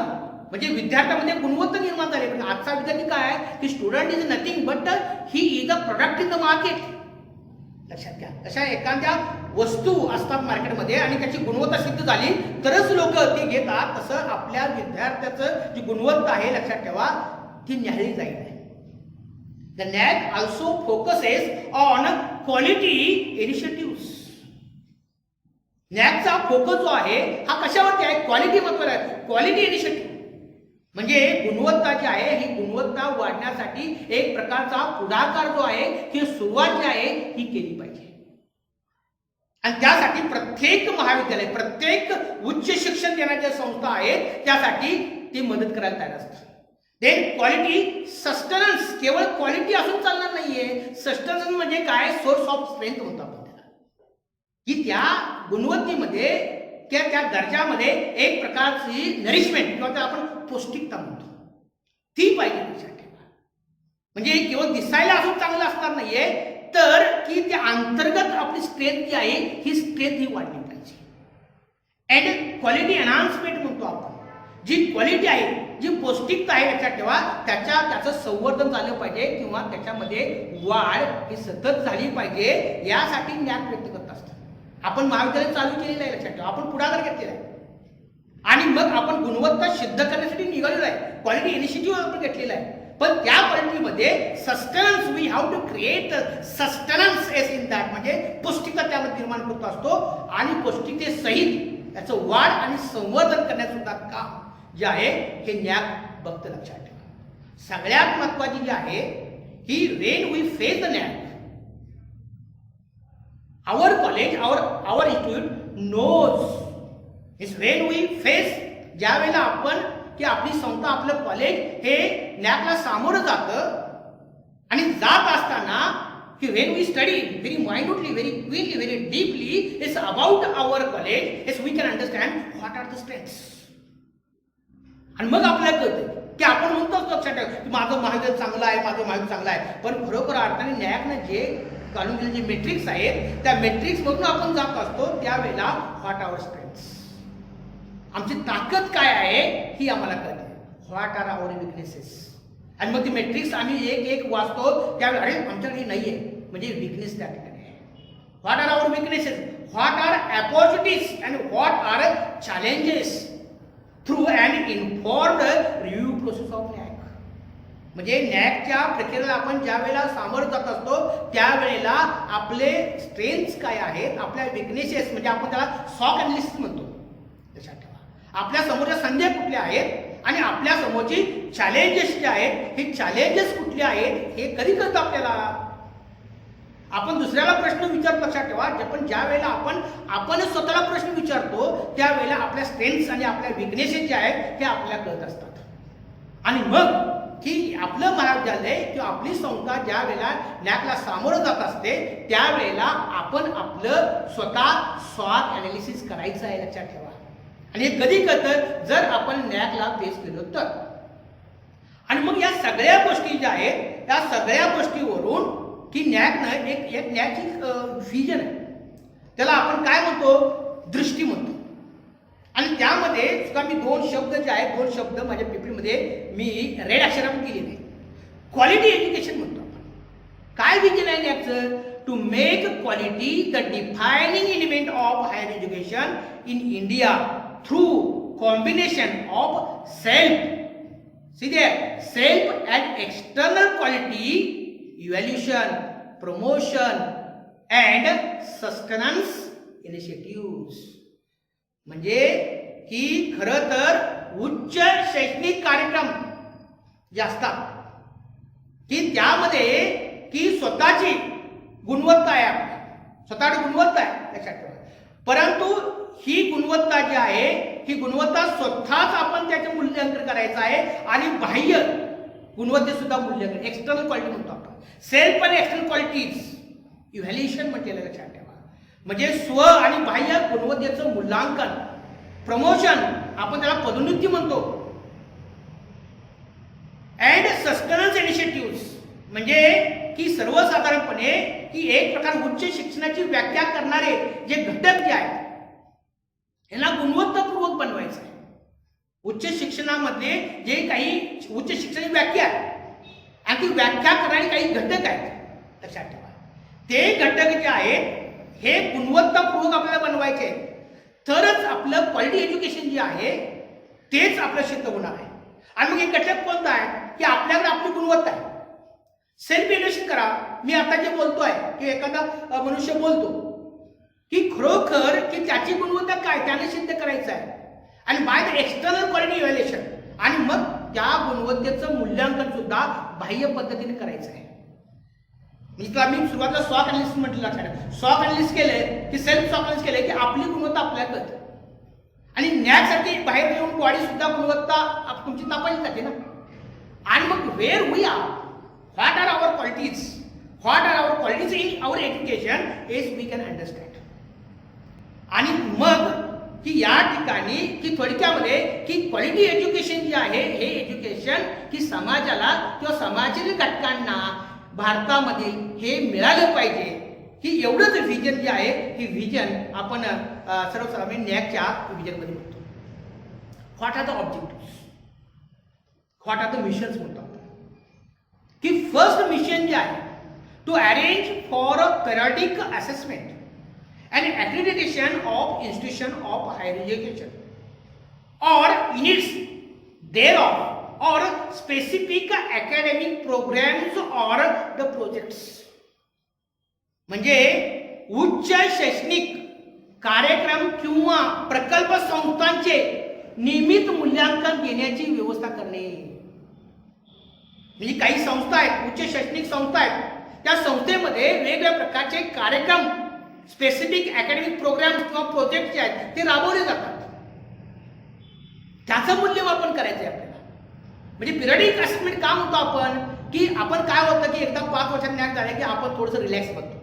Speaker 3: म्हणजे विद्यार्थ्यामध्ये गुणवत्ता निर्माण झाली. पण आजचा विद्यार्थी काय आहे की student is nothing but he is a product in the market. लक्षात घ्या. अशा एखाद्या वस्तू असतात मार्केटमध्ये आणि त्याची गुणवत्ता सिद्ध झाली तरच लोक ती घेतात. तसं आपल्या विद्यार्थ्याचं जी गुणवत्ता आहे लक्षात ठेवा ती न्याहाळली जाईल. The NAC also focuses on quality initiatives. NACचा फोकस जो आहे हा कशावरती आहे, क्वालिटी महत्वाचा आहे. क्वालिटी इनिशिएटिव्ह म्हणजे गुणवत्ता जी आहे ही गुणवत्ता वाढण्यासाठी एक प्रकारचा पुढाकार जो आहे ही सुरुवात जी आहे ही केली पाहिजे. आणि त्यासाठी प्रत्येक महाविद्यालय, प्रत्येक उच्च शिक्षण देण्याच्या संस्था आहेत त्यासाठी ती मदत करायला तयार असतात. देन क्वालिटी सस्टेनन्स, केवळ क्वालिटी असून चालणार नाहीये. सस्टेनन्स म्हणजे काय, सोर्स ऑफ स्ट्रेंथ म्हणतो आपण त्याला, की त्या गुणवत्तेमध्ये किंवा त्या दर्जामध्ये एक प्रकारची नरिशमेंट किंवा त्याला आपण पौष्टिकता म्हणतो ती पाहिजे. लक्षात ठेवा. म्हणजे केवळ दिसायला असून चांगलं असणार नाहीये तर की त्या अंतर्गत आपली स्ट्रेंथ जी आहे ही स्ट्रेंथ ही वाढली पाहिजे. अँड क्वालिटी एनहान्समेंट म्हणतो आपण. जी क्वालिटी आहे, जी पौष्टिकता आहे लक्षात ठेवा त्याचं संवर्धन झालं पाहिजे किंवा त्याच्यामध्ये वाढ ही सतत झाली पाहिजे. यासाठी ज्ञान व्यक्त करत असतात. आपण महाविद्यालय चालू केलेलं आहे लक्षात ठेवा, आपण पुढाकार घेतलेला आहे आणि मग आपण गुणवत्ता सिद्ध करण्यासाठी निघालेलो आहे. क्वालिटी इनिशिएटिव्ह आपण घेतलेला आहे. पण त्या क्वालिटीमध्ये sustenance, we have to create sustenance as in that, म्हणजे पौष्टिकता त्यामध्ये निर्माण करत असतो आणि पौष्टिकतेसहित त्याचं वाढ आणि संवर्धन करण्यात सुद्धा काम जे आहे हे NAC बघतं. लक्षात ठेवा. सगळ्यात महत्वाची जी आहे ही when we face the NAC, our college our institute knows is when we face, ज्या वेळेला आपण की आपली संस्था आपलं कॉलेज हे NACला सामोरं जातं आणि जात असताना की when we study very minutely, very quickly, very deeply it's about our college, it's we can understand what are the strengths. आणि मग आपल्याला कळतं की आपण म्हणतोच लक्षात ठेवा की माझं महाविद्यालय चांगलं आहे, माझं महाविद्यालय चांगलं आहे. पण खरोखर अर्थाने NACनं जे काढून दिले जे मेट्रिक्स आहेत त्या मेट्रिक्समधून आपण जात असतो त्यावेळेला व्हॉट आवर स्ट्रेंथ्स, आमची ताकद काय आहे ही आम्हाला कळते. What are our weaknesses. आणि मग ती मेट्रिक्स आम्ही एक एक वाचतो त्यावेळी अरे आमच्याकडे नाही आहे म्हणजे विकनेस त्या ठिकाणी आहे. What are our weaknesses, what are opportunities and what are challenges through and informed review process of NAC. म्हणजे NACच्या प्रक्रियेला आपण ज्या वेळेला सामोरं जात असतो त्यावेळेला आपले स्ट्रेंथ्स काय आहेत, आपल्या विकनेसेस म्हणजे आपण त्याला सॉक अनालिसिस म्हणतो. लक्षात ठेवा. आपल्या समोरच्या संधी कुठल्या आहेत आणि आपल्या समोरची चॅलेंजेस जे आहेत हे चॅलेंजेस कुठले आहेत हे कधी कळतं आपल्याला. आपण दुसऱ्याला प्रश्न विचारतो, लक्षात ठेवा, पण ज्या वेळेला आपण स्वतःला प्रश्न विचारतो त्यावेळेला आपल्या स्ट्रेंथ्स आणि आपल्या विकनेसेस जे आहेत हे आपल्याला कळत असतात. आणि मग की आपलं महाविद्यालय किंवा आपली संस्था ज्या वेळेला नॅकला सामोरं जात असते त्यावेळेला आपण आपलं स्वतः स्वॉट ॲनालिसिस करायचं आहे, लक्षात ठेवा. आणि हे कधी कळतं जर आपण नॅकला फेस केलो तर. आणि मग या सगळ्या गोष्टी ज्या आहेत या सगळ्या गोष्टीवरून की नॅकनं एक नॅकची व्हिजन आहे, त्याला आपण काय म्हणतो, दृष्टी म्हणतो. आणि त्यामध्ये सुद्धा मी दोन शब्द जे आहेत, दोन शब्द माझ्या पेपरमध्ये मी रेड अक्षरात केलेले आहे. क्वालिटी एज्युकेशन म्हणतो आपण. काय विजन आहे नॅकचं? To make quality the defining element of higher education in India through combination of self and external quality evaluation, promotion and sustenance initiative. म्हणजे की खरं तर उच्च शैक्षणिक कार्यक्रम जे असतात की त्यामध्ये की स्वतःची गुणवत्ता आहे, आपली स्वतःची गुणवत्ता आहे, लक्षात ठेवा. परंतु ही गुणवत्ता जी आहे ही गुणवत्ता स्वतःच आपण त्याचे मूल्यांकन करायचं आहे आणि बाह्य गुणवत्तेत सुद्धा मूल्यांकन, एक्सटर्नल क्वालिटी म्हणतो आपण. सेल्फ आणि एक्सटर्नल क्वालिटीज इव्हॅल्युएशन म्हटलेलं, लक्षात ठेवा. म्हणजे स्व आणि बाह्य गुणवत्तेचं मूल्यांकन, प्रमोशन आपण त्याला पदोन्नती म्हणतो, अँड सस्टेनन्स इनिशिएटिव्ह म्हणजे की सर्वसाधारणपणे की एक प्रकार उच्च शिक्षणाची व्याख्या करणारे जे घटक जे आहेत यांना गुणवत्तापूर्वक बनवायचं आहे. उच्च शिक्षणामध्ये जे काही उच्च शिक्षणाची व्याख्या आहे आणि ती व्याख्या करणारे काही घटक आहेत, लक्षात ठेवा. ते घटक जे आहेत हे गुणवत्तापूर्वक आपल्याला बनवायचे आहेत, तरच आपलं क्वालिटी एज्युकेशन जे आहे तेच आपलं सिद्ध होणार आहे. आणि मग एक घटक कोणता आहे की आपल्याकडे आपली गुणवत्ता आहे. सेल्फ इव्हॅल्युएशन करा. मी आता जे बोलतोय की एखादा मनुष्य बोलतो की खरोखर की त्याची गुणवत्ता काय त्याने सिद्ध करायचं आहे आणि by the external quality evaluation आणि मग त्या गुणवत्तेचं मूल्यांकन सुद्धा बाह्य पद्धतीने करायचं आहे. म्हणजे मी सुरुवातीला स्वॉट अनालिसिस म्हटलं, लक्षात स्वॉट अनालिसिस केले की सेल्फ स्वॉट अनालिसिस केले की आपली गुणवत्ता आपल्याला कळते. आणि न्यायासाठी बाहेर येऊन बॉडी सुद्धा गुणवत्ता तुमची तपासली जाते ना. आणि मग where we are, what are our qualities in our education is we can understand. आणि मग की या ठिकाणी की थोडक्यामध्ये की क्वालिटी एज्युकेशन जे आहे हे एज्युकेशन की समाजाला किंवा समाजातील घटकांना भारतामधील हे मिळालं पाहिजे की एवढंच व्हिजन जे आहे ही व्हिजन आपण सर्वसाधारण नॅकच्या व्हिजनमध्ये म्हणतो. What are the objective, what are the missions म्हणतो आपण. की फर्स्ट मिशन जे आहे to arrange for a periodic assessment and accreditation of institution of higher education or units thereof or specific academic programs or the projects. म्हणजे उच्च शैक्षणिक कार्यक्रम किंवा प्रकल्प संस्थांचे नियमित मूल्यांकन घेण्याची व्यवस्था करणे. म्हणजे काही संस्था आहेत, उच्च शैक्षणिक संस्था आहेत, त्या संस्थेमध्ये वेगवेगळ्या प्रकारचे कार्यक्रम स्पेसिफिक अकॅडमिक प्रोग्राम किंवा प्रोजेक्ट जे आहेत ते राबवले जातात. त्याचं मूल्यमापन करायचं आहे आपल्याला. म्हणजे पिरियडिक असेसमेंट का म्हणतो आपण की आपण काय होतं की एकदा 5 वर्षात ज्ञान झालं की आपण थोडंसं रिलॅक्स बनतो.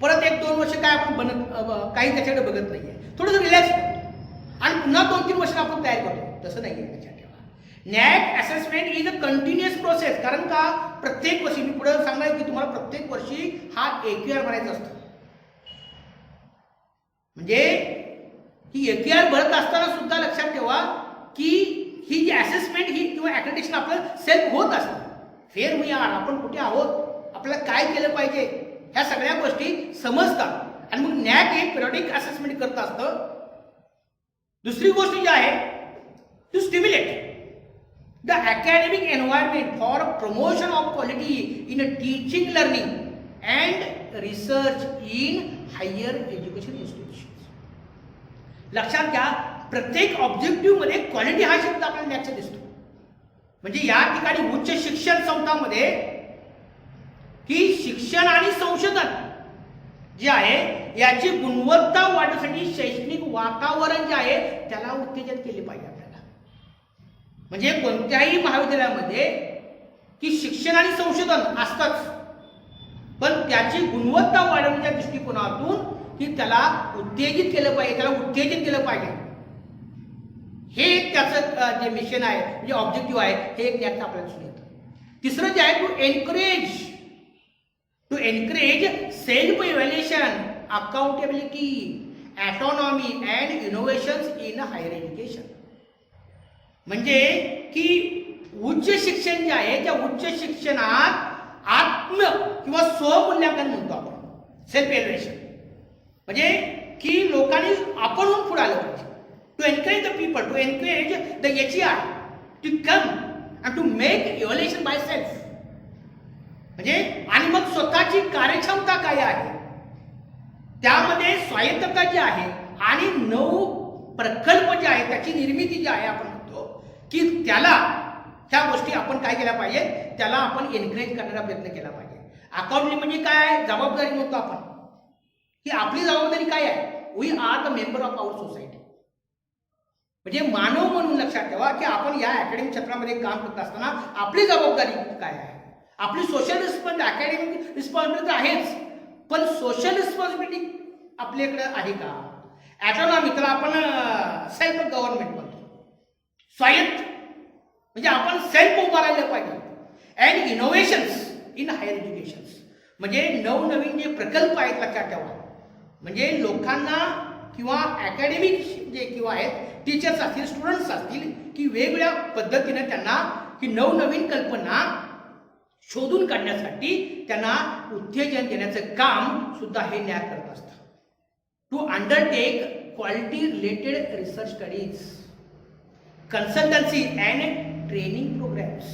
Speaker 3: परत 1-2 वर्ष काय आपण काही त्याच्याकडे बघत नाहीये, थोडंसं रिलॅक्स बनतो आणि पुन्हा 2-3 वर्ष आपण तयार करतो. तसं नाही आहे. लक्षात ठेवा, NAAC assessment is a continuous process. कारण का प्रत्येक वर्षी मी पुढे सांगणार की तुम्हाला प्रत्येक वर्षी हा AQR भरायचा असतो. म्हणजे ही AQR भरत असताना सुद्धा लक्षात ठेवा की ही जी असेसमेंट ही किंवा ॲक्रेडिटेशन आपलं सेल्फ होत असतं. फेर वी आर, आपण कुठे आहोत, आपल्याला काय केलं पाहिजे, ह्या सगळ्या गोष्टी समजतात. आणि मग नॅक हे पिरियडिक असेसमेंट करत असतं. दुसरी गोष्ट जी आहे to stimulate the academic environment for promotion of quality in teaching, learning and research in higher education institution. लक्षात घ्या प्रत्येक ऑब्जेक्टिव्हमध्ये क्वालिटी हा शब्द आपल्याला नॅकचा दिसतो. म्हणजे या ठिकाणी उच्च शिक्षण संस्थांमध्ये की शिक्षण आणि संशोधन जे आहे याची गुणवत्ता वाढवण्यासाठी शैक्षणिक वातावरण जे आहे त्याला उत्तेजन केले पाहिजे आपल्याला. म्हणजे कोणत्याही महाविद्यालयामध्ये की शिक्षण आणि संशोधन असतंच, पण त्याची गुणवत्ता वाढवण्याच्या दृष्टिकोनातून की त्याला उत्तेजित केलं पाहिजे, त्याला उत्तेजित केलं पाहिजे. हे एक त्याचं जे मिशन आहे म्हणजे ऑब्जेक्टिव्ह आहे हे एक त्याचं आपल्याला दिसून येतं. तिसरं जे आहे to encourage self evaluation, accountability, autonomy and innovations in higher education. म्हणजे की उच्च शिक्षण जे आहे त्या उच्च शिक्षणात आत्म किंवा स्वमूल्यांकन म्हणतो आपण, सेल्फ इव्हॅल्युएशन. म्हणजे की लोकांनी आपणहून पुढे आलं पाहिजे. To encourage the people, to encourage the HER to come and to make evaluation by self. म्हणजे आणि मग स्वतःची कार्यक्षमता काय आहे त्यामध्ये स्वायत्तता जी आहे आणि नऊ प्रकल्प जे आहे त्याची निर्मिती जी आहे आपण म्हणतो की त्याला ह्या गोष्टी आपण काय केल्या पाहिजे, त्याला आपण एनकरेज करण्याचा प्रयत्न केला पाहिजे. अकाउंटली म्हणजे काय, जबाबदारी म्हणतो आपण की आपली जबाबदारी काय आहे. We are the member of our society. म्हणजे मानव म्हणून लक्षात ठेवा की आपण या अकॅडमिक क्षेत्रामध्ये काम करत असताना आपली जबाबदारी काय आहे. आपली सोशल रिस्पॉन्सिबिलिटी, अकॅडमिक रिस्पॉन्सिबिलिटी आहेच, पण सोशल रिस्पॉन्सिबिलिटी आपल्याकडे आहे का. ऑटोनॉमी त्याला आपण सेल्फ गव्हर्नमेंट म्हणतो, स्वायत्त म्हणजे आपण सेल्फ उभा राहिलं पाहिजे. And innovations in higher education म्हणजे नवनवीन जे प्रकल्प आहेत लक्षात ठेवा. म्हणजे लोकांना किंवा अकॅडमिक जे किंवा आहेत टीचर्स असतील, स्टुडंट्स असतील की वेगवेगळ्या पद्धतीने त्यांना की नवनवीन कल्पना शोधून काढण्यासाठी त्यांना उत्तेजन देण्याचं काम सुद्धा हे न्याय करत असतं. To undertake quality related research studies, consultancy and training programmes.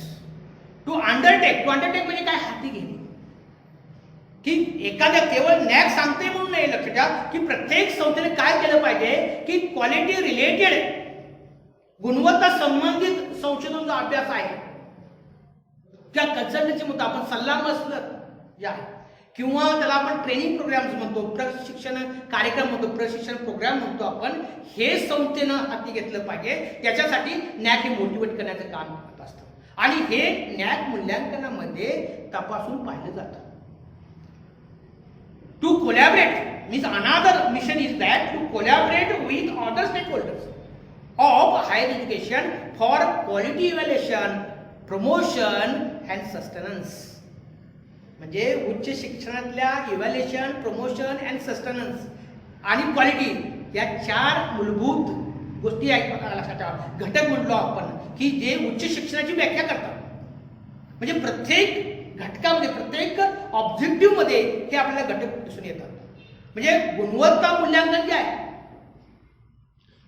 Speaker 3: To undertake म्हणजे काय, हाती घेणे. की एखाद्या केवळ नॅक सांगते म्हणून नाही, लक्ष द्या की प्रत्येक संस्थेने काय केलं पाहिजे की क्वालिटी रिलेटेड गुणवत्ता संबंधित संशोधन जो अभ्यास आहे त्या कन्सल्टन्सी म्हणतो आपण, सल्लामसलत जे आहे किंवा त्याला आपण ट्रेनिंग प्रोग्राम्स म्हणतो, प्रशिक्षण कार्यक्रम म्हणतो, प्रशिक्षण प्रोग्राम म्हणतो आपण, हे संस्थेनं हाती घेतलं पाहिजे. त्याच्यासाठी नॅक हे मोटिवेट करण्याचं काम करत असतं आणि हे नॅक मूल्यांकनामध्ये तपासून पाहिलं जातं. To collaborate means another mission is that to collaborate with other stakeholders of higher education for quality evaluation, promotion and sustenance. म्हणजे उच्च शिक्षणातल्या इव्हॅल्युएशन, प्रमोशन अँड सस्टेनन्स आणि क्वालिटी या चार मूलभूत गोष्टी आहेत लक्षात ठेवा. घटक म्हणलो आपण की जे उच्च शिक्षणाची व्याख्या करतात. म्हणजे प्रत्येक घटकामध्ये, प्रत्येक ऑब्जेक्टिव्हमध्ये हे आपल्याला घटक दिसून येतात. म्हणजे गुणवत्ता मूल्यांकन जे आहे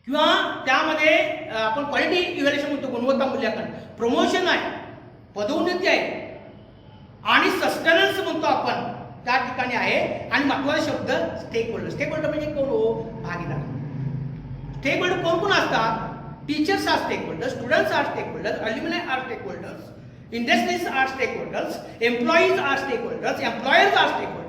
Speaker 3: किंवा त्यामध्ये आपण क्वालिटी इव्हॅल्युएशन म्हणतो, गुणवत्ता मूल्यांकन, प्रमोशन आहे, पदोन्नती आहे आणि सस्टेनन्स म्हणतो आपण त्या ठिकाणी आहे. आणि महत्त्वाचा शब्द स्टेक होल्डर. स्टेक होल्डर म्हणजे कोण हो, भागीदार. स्टेक होल्डर कोण कोण असतात, teachers are stakeholder, students are stakeholder, alumni are stakeholders, industries are stakeholders, employees are stakeholders, employers are stakeholders.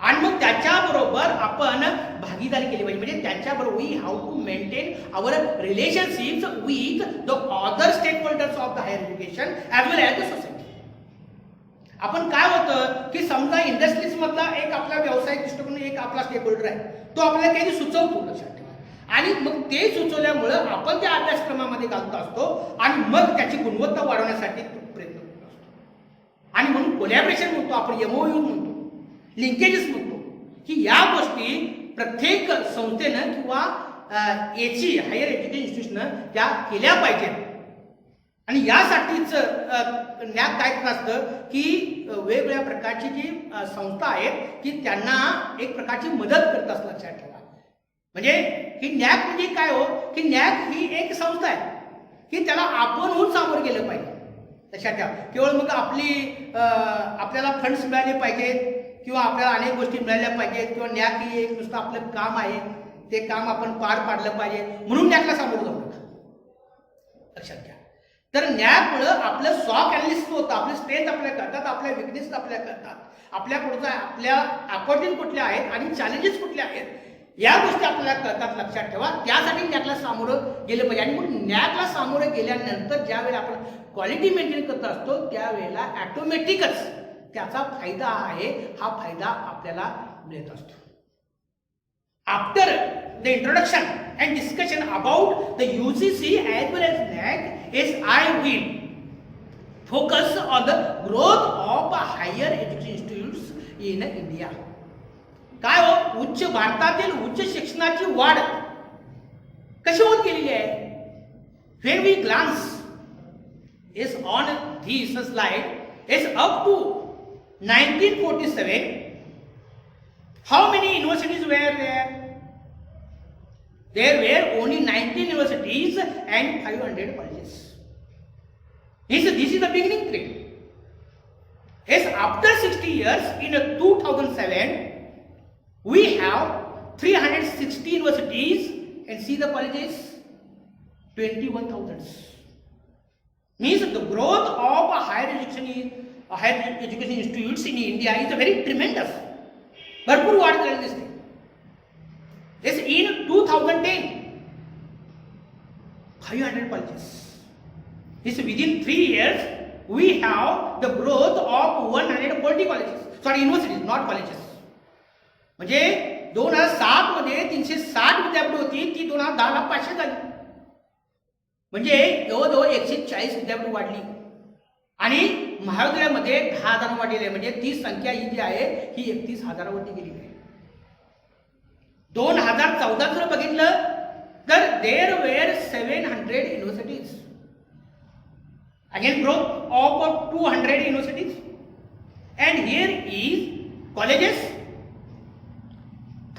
Speaker 3: आणि मग त्याच्याबरोबर आपण भागीदारी केली पाहिजे. म्हणजे त्याच्याबरोबर we how to maintain our relationships with the other stakeholders of the higher education as well as the society. आपण काय होतं की समजा इंडस्ट्रीज मधला एक आपला व्यावसायिक दृष्टिकोन एक आपला स्टेक होल्डर आहे, तो आपल्याला काही सुचवतो लक्षात ठेवा. आणि मग ते सुचवल्यामुळं आपण त्या अभ्यासक्रमामध्ये घालतो असतो आणि मग त्याची गुणवत्ता वाढवण्यासाठी प्रयत्न करत असतो. आणि म्हणून कोलॅबरेशन म्हणतो आपण, MOU म्हणतो, लिंकेजेस म्हणतो की या गोष्टी प्रत्येक संस्थेनं किंवा याची हायर एज्युकेशन इन्स्टिट्यूशनं त्या केल्या पाहिजेत. आणि यासाठीच न्याक काय करत असतं की वेगवेगळ्या प्रकारची जी संस्था आहेत की त्यांना एक प्रकारची मदत करत असतं लक्षात ठेवा. म्हणजे ही नॅक म्हणजे काय हो की नॅक ही एक संस्था आहे की त्याला आपणहून सामोरं गेलं पाहिजे लक्षात ठेवा. केवळ मग आपल्याला फंड्स मिळाले पाहिजेत किंवा आपल्याला अनेक गोष्टी मिळाल्या पाहिजेत किंवा नॅक ही एक नुसतं आपलं काम आहे ते काम आपण पार पाडलं पाहिजे, म्हणून नॅकला सामोरं जाऊ नका. लक्षात घ्या. तर नॅकमुळं आपलं सॉक अनालिसिस होतं, आपले स्ट्रेंथ आपल्या करतात, आपल्या विकनेस आपल्या करतात, आपल्या पुढचा आपल्या अपॉर्च्युनिटी कुठल्या आहेत आणि चॅलेंजेस कुठल्या आहेत या गोष्टी आपल्याला कळतात. लक्षात ठेवा. त्यासाठी नॅकला सामोरं गेलं पाहिजे. आणि मग नॅकला सामोरं गेल्यानंतर ज्या वेळेला आपण क्वालिटी मेंटेन करत असतो त्यावेळेला ऑटोमॅटिकच त्याचा फायदा आहे, हा फायदा आपल्याला मिळत असतो. After the introduction and discussion about the UGC as well as NAC is I will focus on the growth of higher education institutes in India. काय हो, उच्च भारतातील उच्च शिक्षणाची वाढ कशी होत गेलेली आहे? When we glance is on this slide is up to 1947. How many universities were there? There were only 19 universities and 500 colleges. This is the beginning trend. Yes, after 60 years, in 2007, we have 360 universities and see the colleges, 21,000. Means the growth of higher education institutes in India is very tremendous. भरपूर वाढ झालेली दिसते. Yes, in 2010, 500 colleges. This within 3 years, we have the growth of 140 colleges. Sorry, universities, not colleges. म्हणजे 2007 मध्ये 360 विद्यापीठ होती, ती 2010 ला 500 झाली. म्हणजे जवळजवळ 140 विद्यापीठ वाढली. आणि महाविद्यालयामध्ये 10,000 वाढलेले आहे. म्हणजे ती संख्या ही जी आहे ही 31,000वरती गेलेली आहे. 2014 जर बघितलं तर there were 700 universities. Again growth of 200 universities. And here is colleges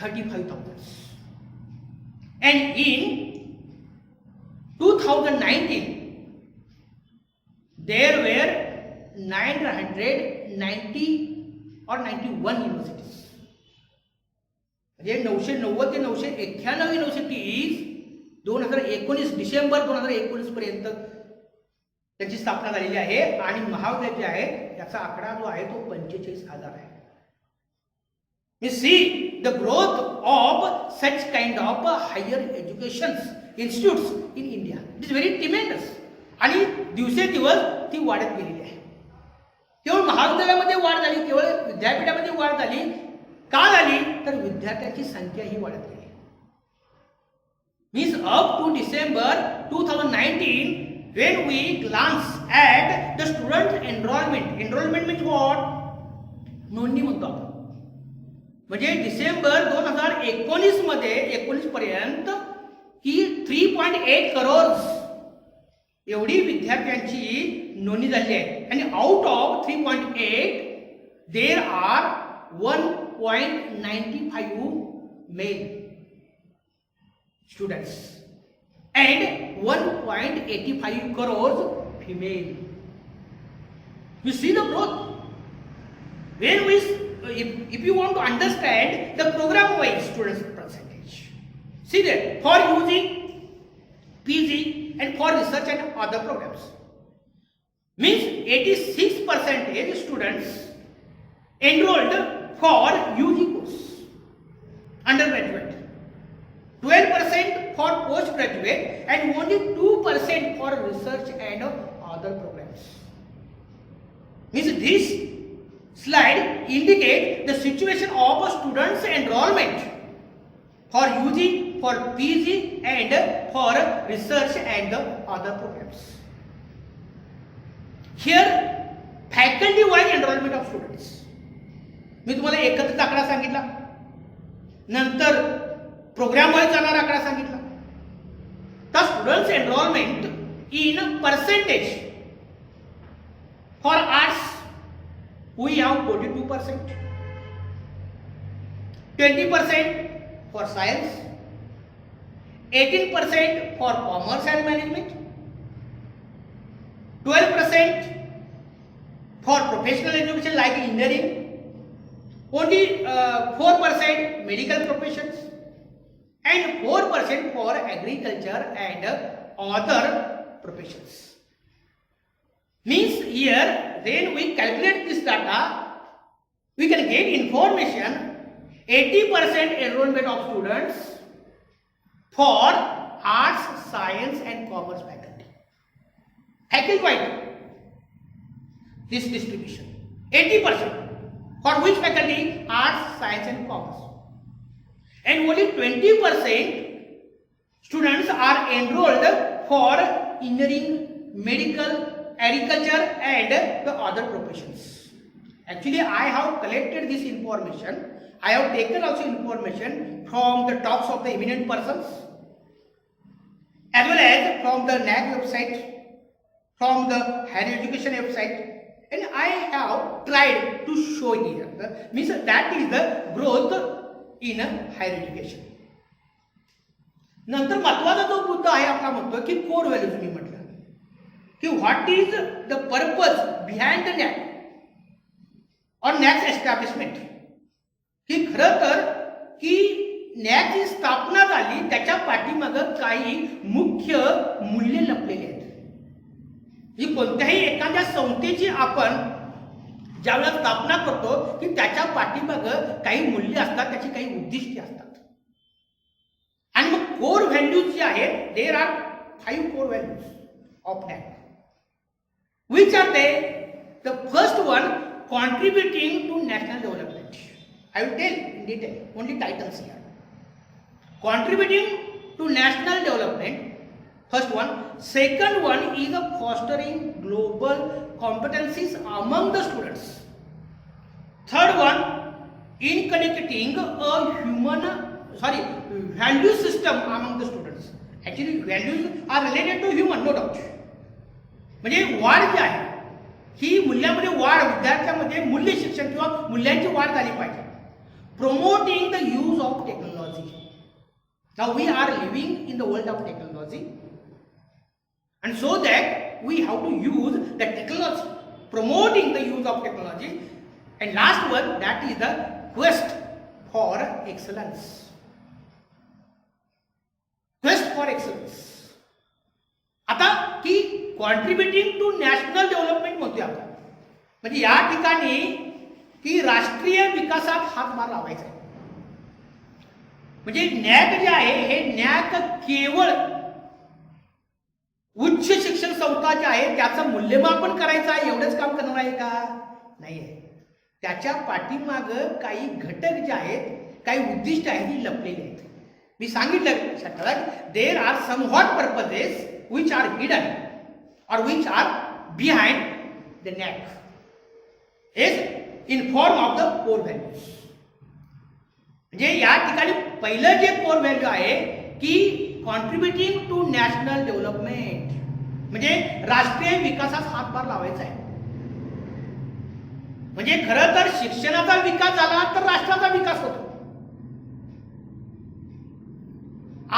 Speaker 3: 35,000. And in 2019 there were 990 or 91 universities. म्हणजे 990 ते 991 युनिव्हर्सिटीज 2019 डिसेंबर 2019 पर्यंत त्यांची स्थापना झालेली आहे. आणि महाविद्यालय जे आहे याचा आकडा जो आहे तो 45,000 आहे. We see the growth of such kind of higher education institutes in India. It is very tremendous. आणि दिवसेंदिवस ती वाढत गेलेली आहे. केवळ महाविद्यालयामध्ये वाढ झाली, केवळ विद्यापीठामध्ये वाढ झाली. का झाली? तर विद्यार्थ्यांची संख्या ही वाढत गेली. Means up to December 2019 when we glance at the student enrollment means what? नोंदणी म्हणतो आपण. म्हणजे डिसेंबर 2019 मध्ये 19 पर्यंत ही 3.8 करोड एवढी विद्यार्थ्यांची नोंदणी झाली आहे. आणि out of 3.8 there are 1.95 male students and 1.85 crore female. We see the growth. When we, if you want to understand the program-wise students percentage, see that for UG, PG, and for research and other programs, means 86% students enrolled for UG course, undergraduate, 12% for postgraduate, and only 2% for research and other programs. Means this slide indicate the situation of students enrollment for UG, for PG, and for research and other programs. Here faculty wise enrollment of students. मी तुम्हाला एकत्रित आकडा सांगितला, नंतर programme wise जाणारा आकडा सांगितला. तर students enrolment in percentage for arts we have 42%, 20% for science, 18% for commerce and management, 12% for professional education like engineering, only 4% medical professions, and 4% for agriculture and other professions. Means here, when we calculate this data, we can get information 80% enrollment of students for arts, science and commerce faculty. Faculty-wide, this distribution. 80%. For which faculty? Arts, science and commerce. And only 20% students are enrolled for engineering, medical, agriculture and the other professions. Actually, I have collected this information. I have taken also information from the talks of the eminent persons as well as from the NAC website, from the higher education website, and I have tried to show here. Means that is the growth in higher education. नंतर महत्वाचा जो मुद्दा आहे आपला म्हणतो की core values मी म्हटलं की what is the purpose behind the NAAC or NAAC establishment, की खरं तर की नॅकची स्थापना झाली त्याच्या पाठीमागं काही मुख्य मूल्य लपलेली आहेत. ही कोणत्याही एखाद्या संस्थेची आपण ज्यावेळेला स्थापना करतो की त्याच्या पाठीमागं काही मूल्य असतात, त्याची काही उद्दिष्टे असतात. आणि मग कोर व्हॅल्यूज जे आहेत, there are 5 core values of NAAC. Which are they? The first one, contributing to national development. I will tell in detail, only titles here. Contributing to national development, first one. Second one is fostering global competencies among the students. Third one, inculcating a value system among the students. Actually values are related to human, no doubt. म्हणजे वाढ जी आहे ही मूल्यामध्ये वाढ, विद्यार्थ्यांमध्ये मूल्य शिक्षण किंवा मूल्यांची वाढ झाली पाहिजे. Promoting the use of technology. Now we are living in the world of technology and so that we have to use the technology, promoting the use of technology. And last one, that is the quest for excellence. Quest for excellence. आता की contributing to national development म्हणतोय आपण, म्हणजे या ठिकाणी की राष्ट्रीय विकासात हातभार लावायचा आहे. म्हणजे नॅक जे आहे हे नॅक केवळ उच्च शिक्षण संस्था जे आहे त्याचं मूल्यमापन करायचं आहे एवढंच काम करणार आहे का? नाही आहे. त्याच्या पाठीमागं काही घटक जे आहेत, काही उद्दिष्ट आहेत ती लपलेली आहेत. मी सांगितलं there are some what purposes which are hidden or which are behind the neck is in form of the core values. म्हणजे या ठिकाणी पहिलं जे कोर व्हॅल्यू आहे की कॉन्ट्रीब्युटिंग टू नॅशनल डेव्हलपमेंट, म्हणजे राष्ट्रीय विकासास हातभार लावायचा आहे. म्हणजे खरं तर शिक्षणाचा विकास झाला तर राष्ट्राचा विकास होतो.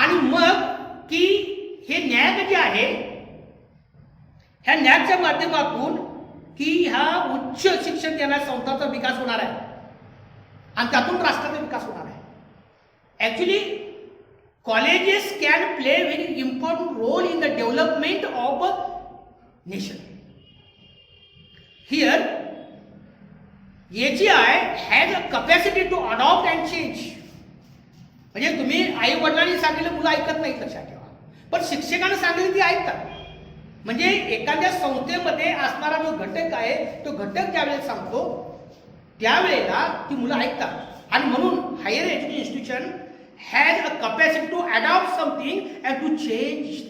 Speaker 3: आणि मग की हे नॅक जे आहे, ह्या नॅकच्या माध्यमातून की ह्या उच्च शिक्षण देणाऱ्या संस्थांचा विकास होणार आहे आणि त्यातून राष्ट्राचा विकास होणार आहे. Actually colleges can play very important role in the development of a nation. Here AGI has a capacity to adopt and change. म्हणजे तुम्ही आई वडिलांनी सांगितलं मुलं ऐकत नाहीत, लक्षात ठेवा, पण शिक्षकांना सांगितलं ती ऐकतात. म्हणजे एखाद्या संस्थेमध्ये असणारा जो घटक आहे तो घटक ज्यावेळेला सांगतो त्यावेळेला ती मुलं ऐकतात. आणि म्हणून higher education institution has a capacity to adopt something and to change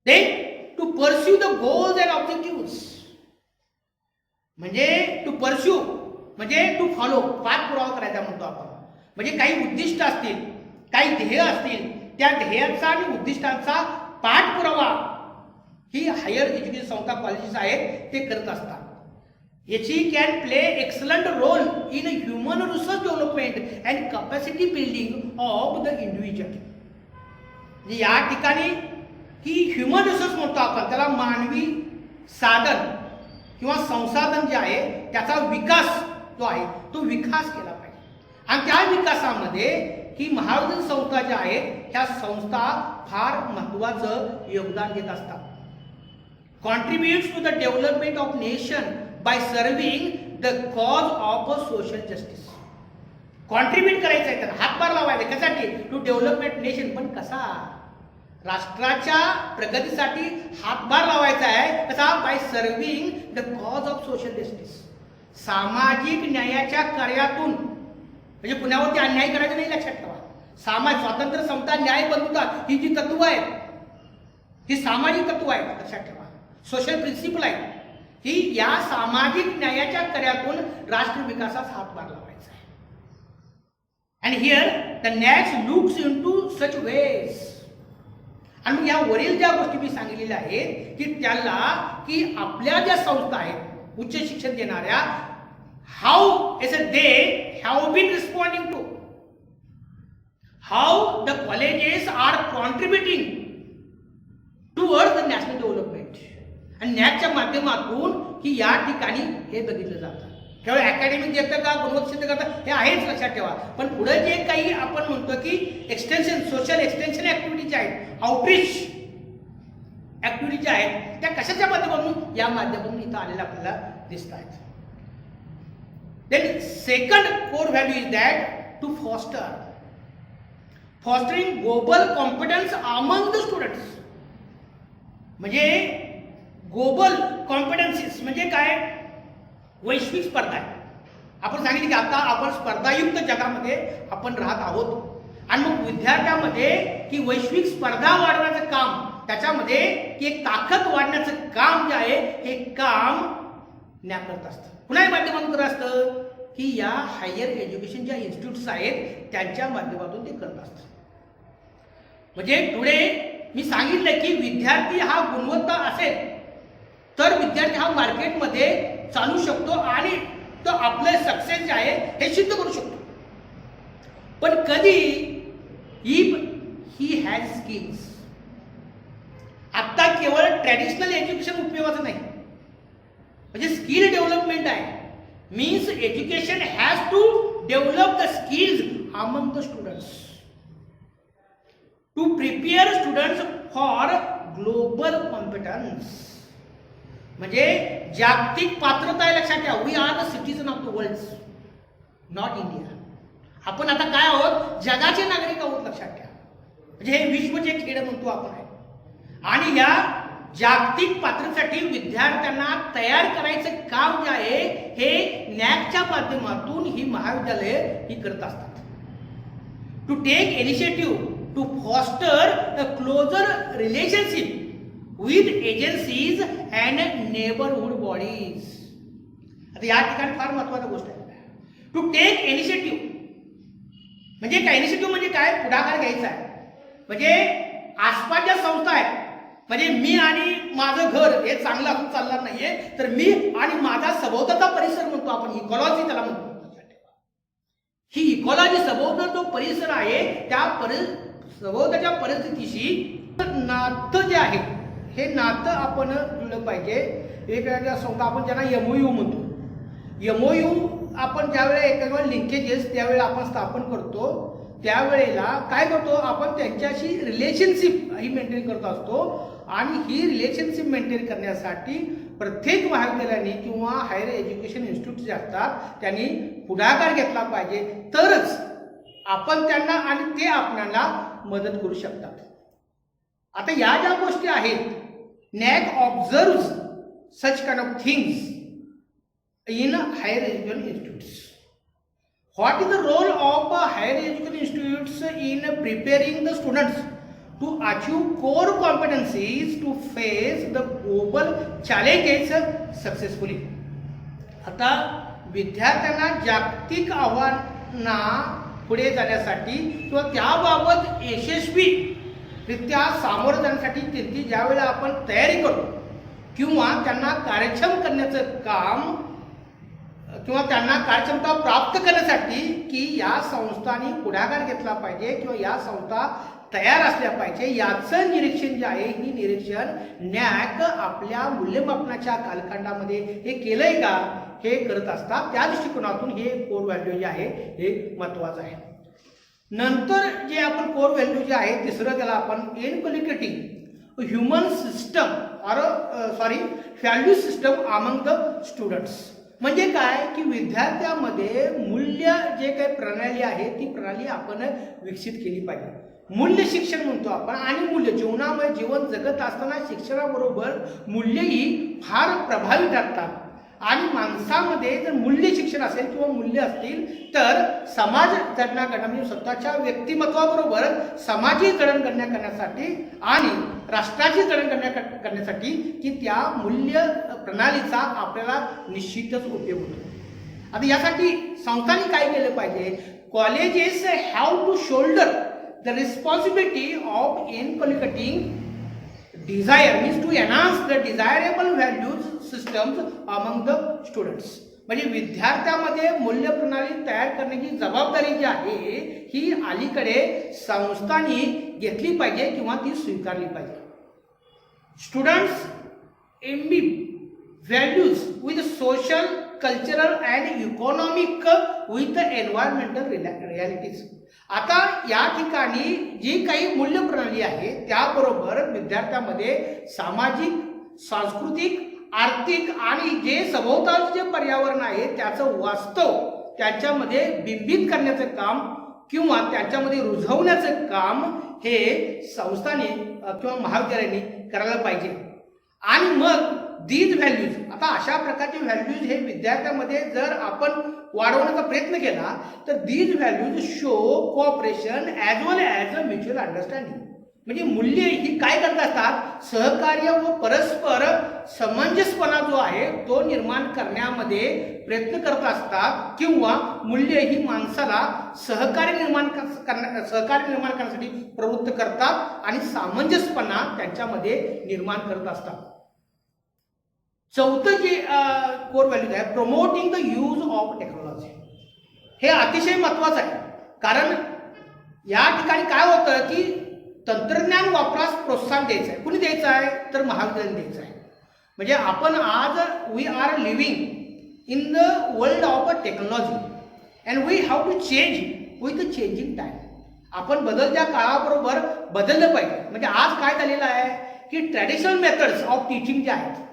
Speaker 3: then to pursue the goals and objective. म्हणजे टू परस्यू म्हणजे टू फॉलो, पाठपुरावा करायचा म्हणतो आपण. म्हणजे काही उद्दिष्ट असतील, काही ध्येय असतील, त्या ध्येयाचा आणि उद्दिष्टांचा पाठपुरावा ही हायर एज्युकेशन संस्था कॉलेजेस आहेत ते करत असतात. याची can play excellent role in human resource development and capacity building of the individual. म्हणजे या ठिकाणी की ह्युमन रिसोर्स म्हणतो आपण, त्याला मानवी साधन किंवा संसाधन जे आहे त्याचा विकास जो आहे तो विकास केला पाहिजे. आणि त्या विकासामध्ये की महाविद्यालयीन संस्था ज्या आहेत ह्या संस्था फार महत्त्वाचं योगदान देत असतात. Contributes to the development of nation by serving the cause of social justice. Contribute करायचं आहे तर हातभार लावायचा कशासाठी? To development nation. पण कसा? राष्ट्राच्या प्रगतीसाठी हातभार लावायचा आहे. कसा? By serving the cause of social justice. सामाजिक न्यायाच्या कार्यातून. म्हणजे पुण्यावरती अन्याय करायचा नाही, लक्षात ठेवा. स्वातंत्र्य, समता, न्याय, बंधुता ही जी तत्व आहेत ही सामाजिक तत्व आहेत, लक्षात ठेवा. सोशल प्रिन्सिपल आहे ही या सामाजिक न्यायाच्या कार्यातून राष्ट्र विकासास हातभार लावायचा आहे. And here the NAAC's looks into such ways. आणि मग या वरील ज्या गोष्टी मी सांगितलेल्या आहेत की त्याला की आपल्या ज्या संस्था आहेत उच्च शिक्षण देणाऱ्या, how as a they have been responding to, how the colleges are contributing towards the national development. आणि नॅकच्या माध्यमातून की या ठिकाणी हे बघितलं जातं. केवळ अकॅडमिक देतं का, गुणवत्ता सिद्ध करतं हे आहेच, लक्षात ठेवा. पण पुढे जे काही आपण म्हणतो की एक्सटेन्शन, सोशल एक्सटेन्शन ऍक्टिव्हिटीज आहेत, आउटरीच ऍक्टिव्हिटीज आहेत, त्या कशाच्या माध्यमातून? या माध्यमातून इथं आलेल्या आपल्याला दिसत आहेत. Then second core value is that to fostering global competence among the students. म्हणजे ग्लोबल कॉम्पिटन्सीस म्हणजे काय? वैश्विक स्पर्धा आहे. आपण सांगितलं की आता आपण स्पर्धायुक्त जगामध्ये आपण राहत आहोत. आणि मग विद्यार्थ्यामध्ये की वैश्विक स्पर्धा वाढवण्याचं काम, त्याच्यामध्ये की एक ताकद वाढण्याचं काम जे आहे हे काम नॅक करत असतं. पुन्हा माध्यमातून करत असतं की या हायर एज्युकेशन ज्या इन्स्टिट्यूट्स आहेत त्यांच्या माध्यमातून ते करत असतात. म्हणजे पुढे मी सांगितलं की विद्यार्थी हा गुणवत्ता असेल तर विद्यार्थी हा मार्केटमध्ये चालू शकतो आणि तो आपले सक्सेस जे आहे हे सिद्ध करू शकतो. पण कधी इफ ही हॅज स्किल्स. आता केवळ ट्रॅडिशनल एज्युकेशन उपयोगाचं नाही, म्हणजे स्किल डेव्हलपमेंट आहे. Means education has to develop the skills among the students to prepare students for global competence. म्हणजे जागतिक पात्रता आहे, लक्षात घ्या. We are the citizen of the world, not India. आपण आता काय आहोत? जगाचे नागरिक आहोत, लक्षात घ्या. म्हणजे हे विश्वचे खेळ म्हणतो आपण आहे. आणि या जागतिक पात्रतेसाठी विद्यार्थ्यांना तयार करायचं काम जे आहे हे नॅकच्या माध्यमातून ही महाविद्यालय ही करत असतात. To take initiative to foster a closer relationship with agencies and neighborhood bodies. आता या ठिकाणी फार महत्त्वाची गोष्ट आहे. टू टेक इनिशिएटिव्ह म्हणजे काय? इनिशिएटिव्ह म्हणजे काय? पुढाकार घ्यायचा आहे. म्हणजे आसपासच्या संस्था आहेत, म्हणजे मी आणि माझं घर हे चांगलं असून चालणार नाहीये, तर मी आणि माझा सभोवताचा परिसर म्हणतो आपण, इकॉलॉजी त्याला म्हणतो. ही इकॉलॉजी सभोवता जो परिसर आहे त्या सभोवताच्या परिस्थितीशी नातं जे आहे हे नातं आपण जुळलं पाहिजे. वेगवेगळ्या संस्था आपण ज्यांना MOU म्हणतो, MOU आपण ज्यावेळेला एखाद्या लिंकेजेस त्यावेळेला आपण स्थापन करतो त्यावेळेला काय करतो आपण? त्यांच्याशी रिलेशनशिप ही मेंटेन करत असतो. आणि ही रिलेशनशिप मेंटेन करण्यासाठी प्रत्येक महाविद्यालयाने किंवा हायर एज्युकेशन इन्स्टिट्यूट जे असतात त्यांनी पुढाकार घेतला पाहिजे, तरच आपण त्यांना आणि ते आपल्याला मदत करू शकतात. आता या ज्या गोष्टी आहेत, NAC observes such kind of things in higher education institutes. What is the role of higher education institutes in preparing the students to achieve core competencies to face the global challenges successfully. आता विद्यार्थ्यांना जागतिक आव्हानांना पुढे जाण्यासाठी किंवा त्याबाबत यशस्वीरित्या सामोरं जाण्यासाठी त्यांची ज्यावेळेला आपण तयारी करतो किंवा त्यांना कार्यक्षम करण्याचं काम किंवा त्यांना कार्यक्षमता प्राप्त करण्यासाठी की या संस्थांनी पुढाकार घेतला पाहिजे किंवा या संस्था तयार असल्या पाहिजे, याचं निरीक्षण जे आहे ही निरीक्षण NAC आपल्या मूल्यमापनाच्या कालखंडामध्ये हे केलंय का हे करत असतात. त्या दृष्टिकोनातून हे कोर व्हॅल्यू जे आहे हे महत्त्वाचं आहे. नंतर जे आपण कोर व्हॅल्यू जे आहे तिसरं त्याला आपण inculcating human system value system among the students. म्हणजे काय की विद्यार्थ्यामध्ये मूल्य जे काही प्रणाली आहे ती प्रणाली आपण विकसित केली पाहिजे. मूल्य शिक्षण म्हणतो आपण, आणि मूल्य जीवनामध्ये जीवन जगत असताना शिक्षणाबरोबर मूल्यही फार प्रभावी ठरतात. आणि माणसामध्ये जर मूल्य शिक्षण असेल किंवा मूल्य असतील तर समाज जडणघडण म्हणजे स्वतःच्या व्यक्तिमत्वाबरोबर समाजी जडणघडण करण्यासाठी आणि राष्ट्राची जडणघडण करण्यासाठी की त्या मूल्य प्रणालीचा आपल्याला निश्चितच उपयोग होतो. आता यासाठी संस्थांनी काय केलं पाहिजे, colleges have to shoulder the responsibility of inculcating desire means to enhance the desirable values systems among the students. म्हणजे विद्यार्थ्यामध्ये मूल्य प्रणाली तयार करण्याची जबाबदारी जी आहे ही अलीकडे संस्थांनी घेतली पाहिजे किंवा ती स्वीकारली पाहिजे. Students imbibe values with social cultural and economic with environmental realities. आता या ठिकाणी जी काही मूल्य प्रणाली आहे त्याबरोबर विद्यार्थ्यामध्ये सामाजिक, सांस्कृतिक, आर्थिक आणि जे सभोवतालचं जे पर्यावरण आहे त्याचं वास्तव त्याच्यामध्ये बिंबित करण्याचं काम किंवा त्याच्यामध्ये रुजवण्याचं काम हे संस्थाने किंवा महाविद्यालयाने करायला पाहिजे. आणि मग दीज व्हॅल्यूज, आता अशा प्रकारचे व्हॅल्यूज हे विद्यार्थ्यामध्ये जर आपण वाढवण्याचा प्रयत्न केला तर these values show cooperation as well as a mutual understanding. म्हणजे मूल्य ही काय करत असतात, सहकार्य व परस्पर समंजसपणा जो आहे तो निर्माण करण्यामध्ये प्रयत्न करत असतात किंवा मूल्य ही माणसाला सहकार्य निर्माण करण्यासाठी प्रवृत्त करतात आणि सामंजस्यपणा त्यांच्यामध्ये निर्माण करत असतात. चौथं जे कोर व्हॅल्यूज आहे, promoting the use of technology. हे अतिशय महत्वाचं आहे, कारण या ठिकाणी काय होतं की तंत्रज्ञान वापरास प्रोत्साहन द्यायचं आहे. कुणी द्यायचं आहे तर महाविद्यालयाने द्यायचं आहे. म्हणजे आपण आज we are living in the world of technology and we have to change with the changing time. आपण बदलत्या काळाबरोबर बदललं पाहिजे. म्हणजे आज काय झालेलं आहे की ट्रॅडिशनल मेथड्स ऑफ टीचिंग जे आहेत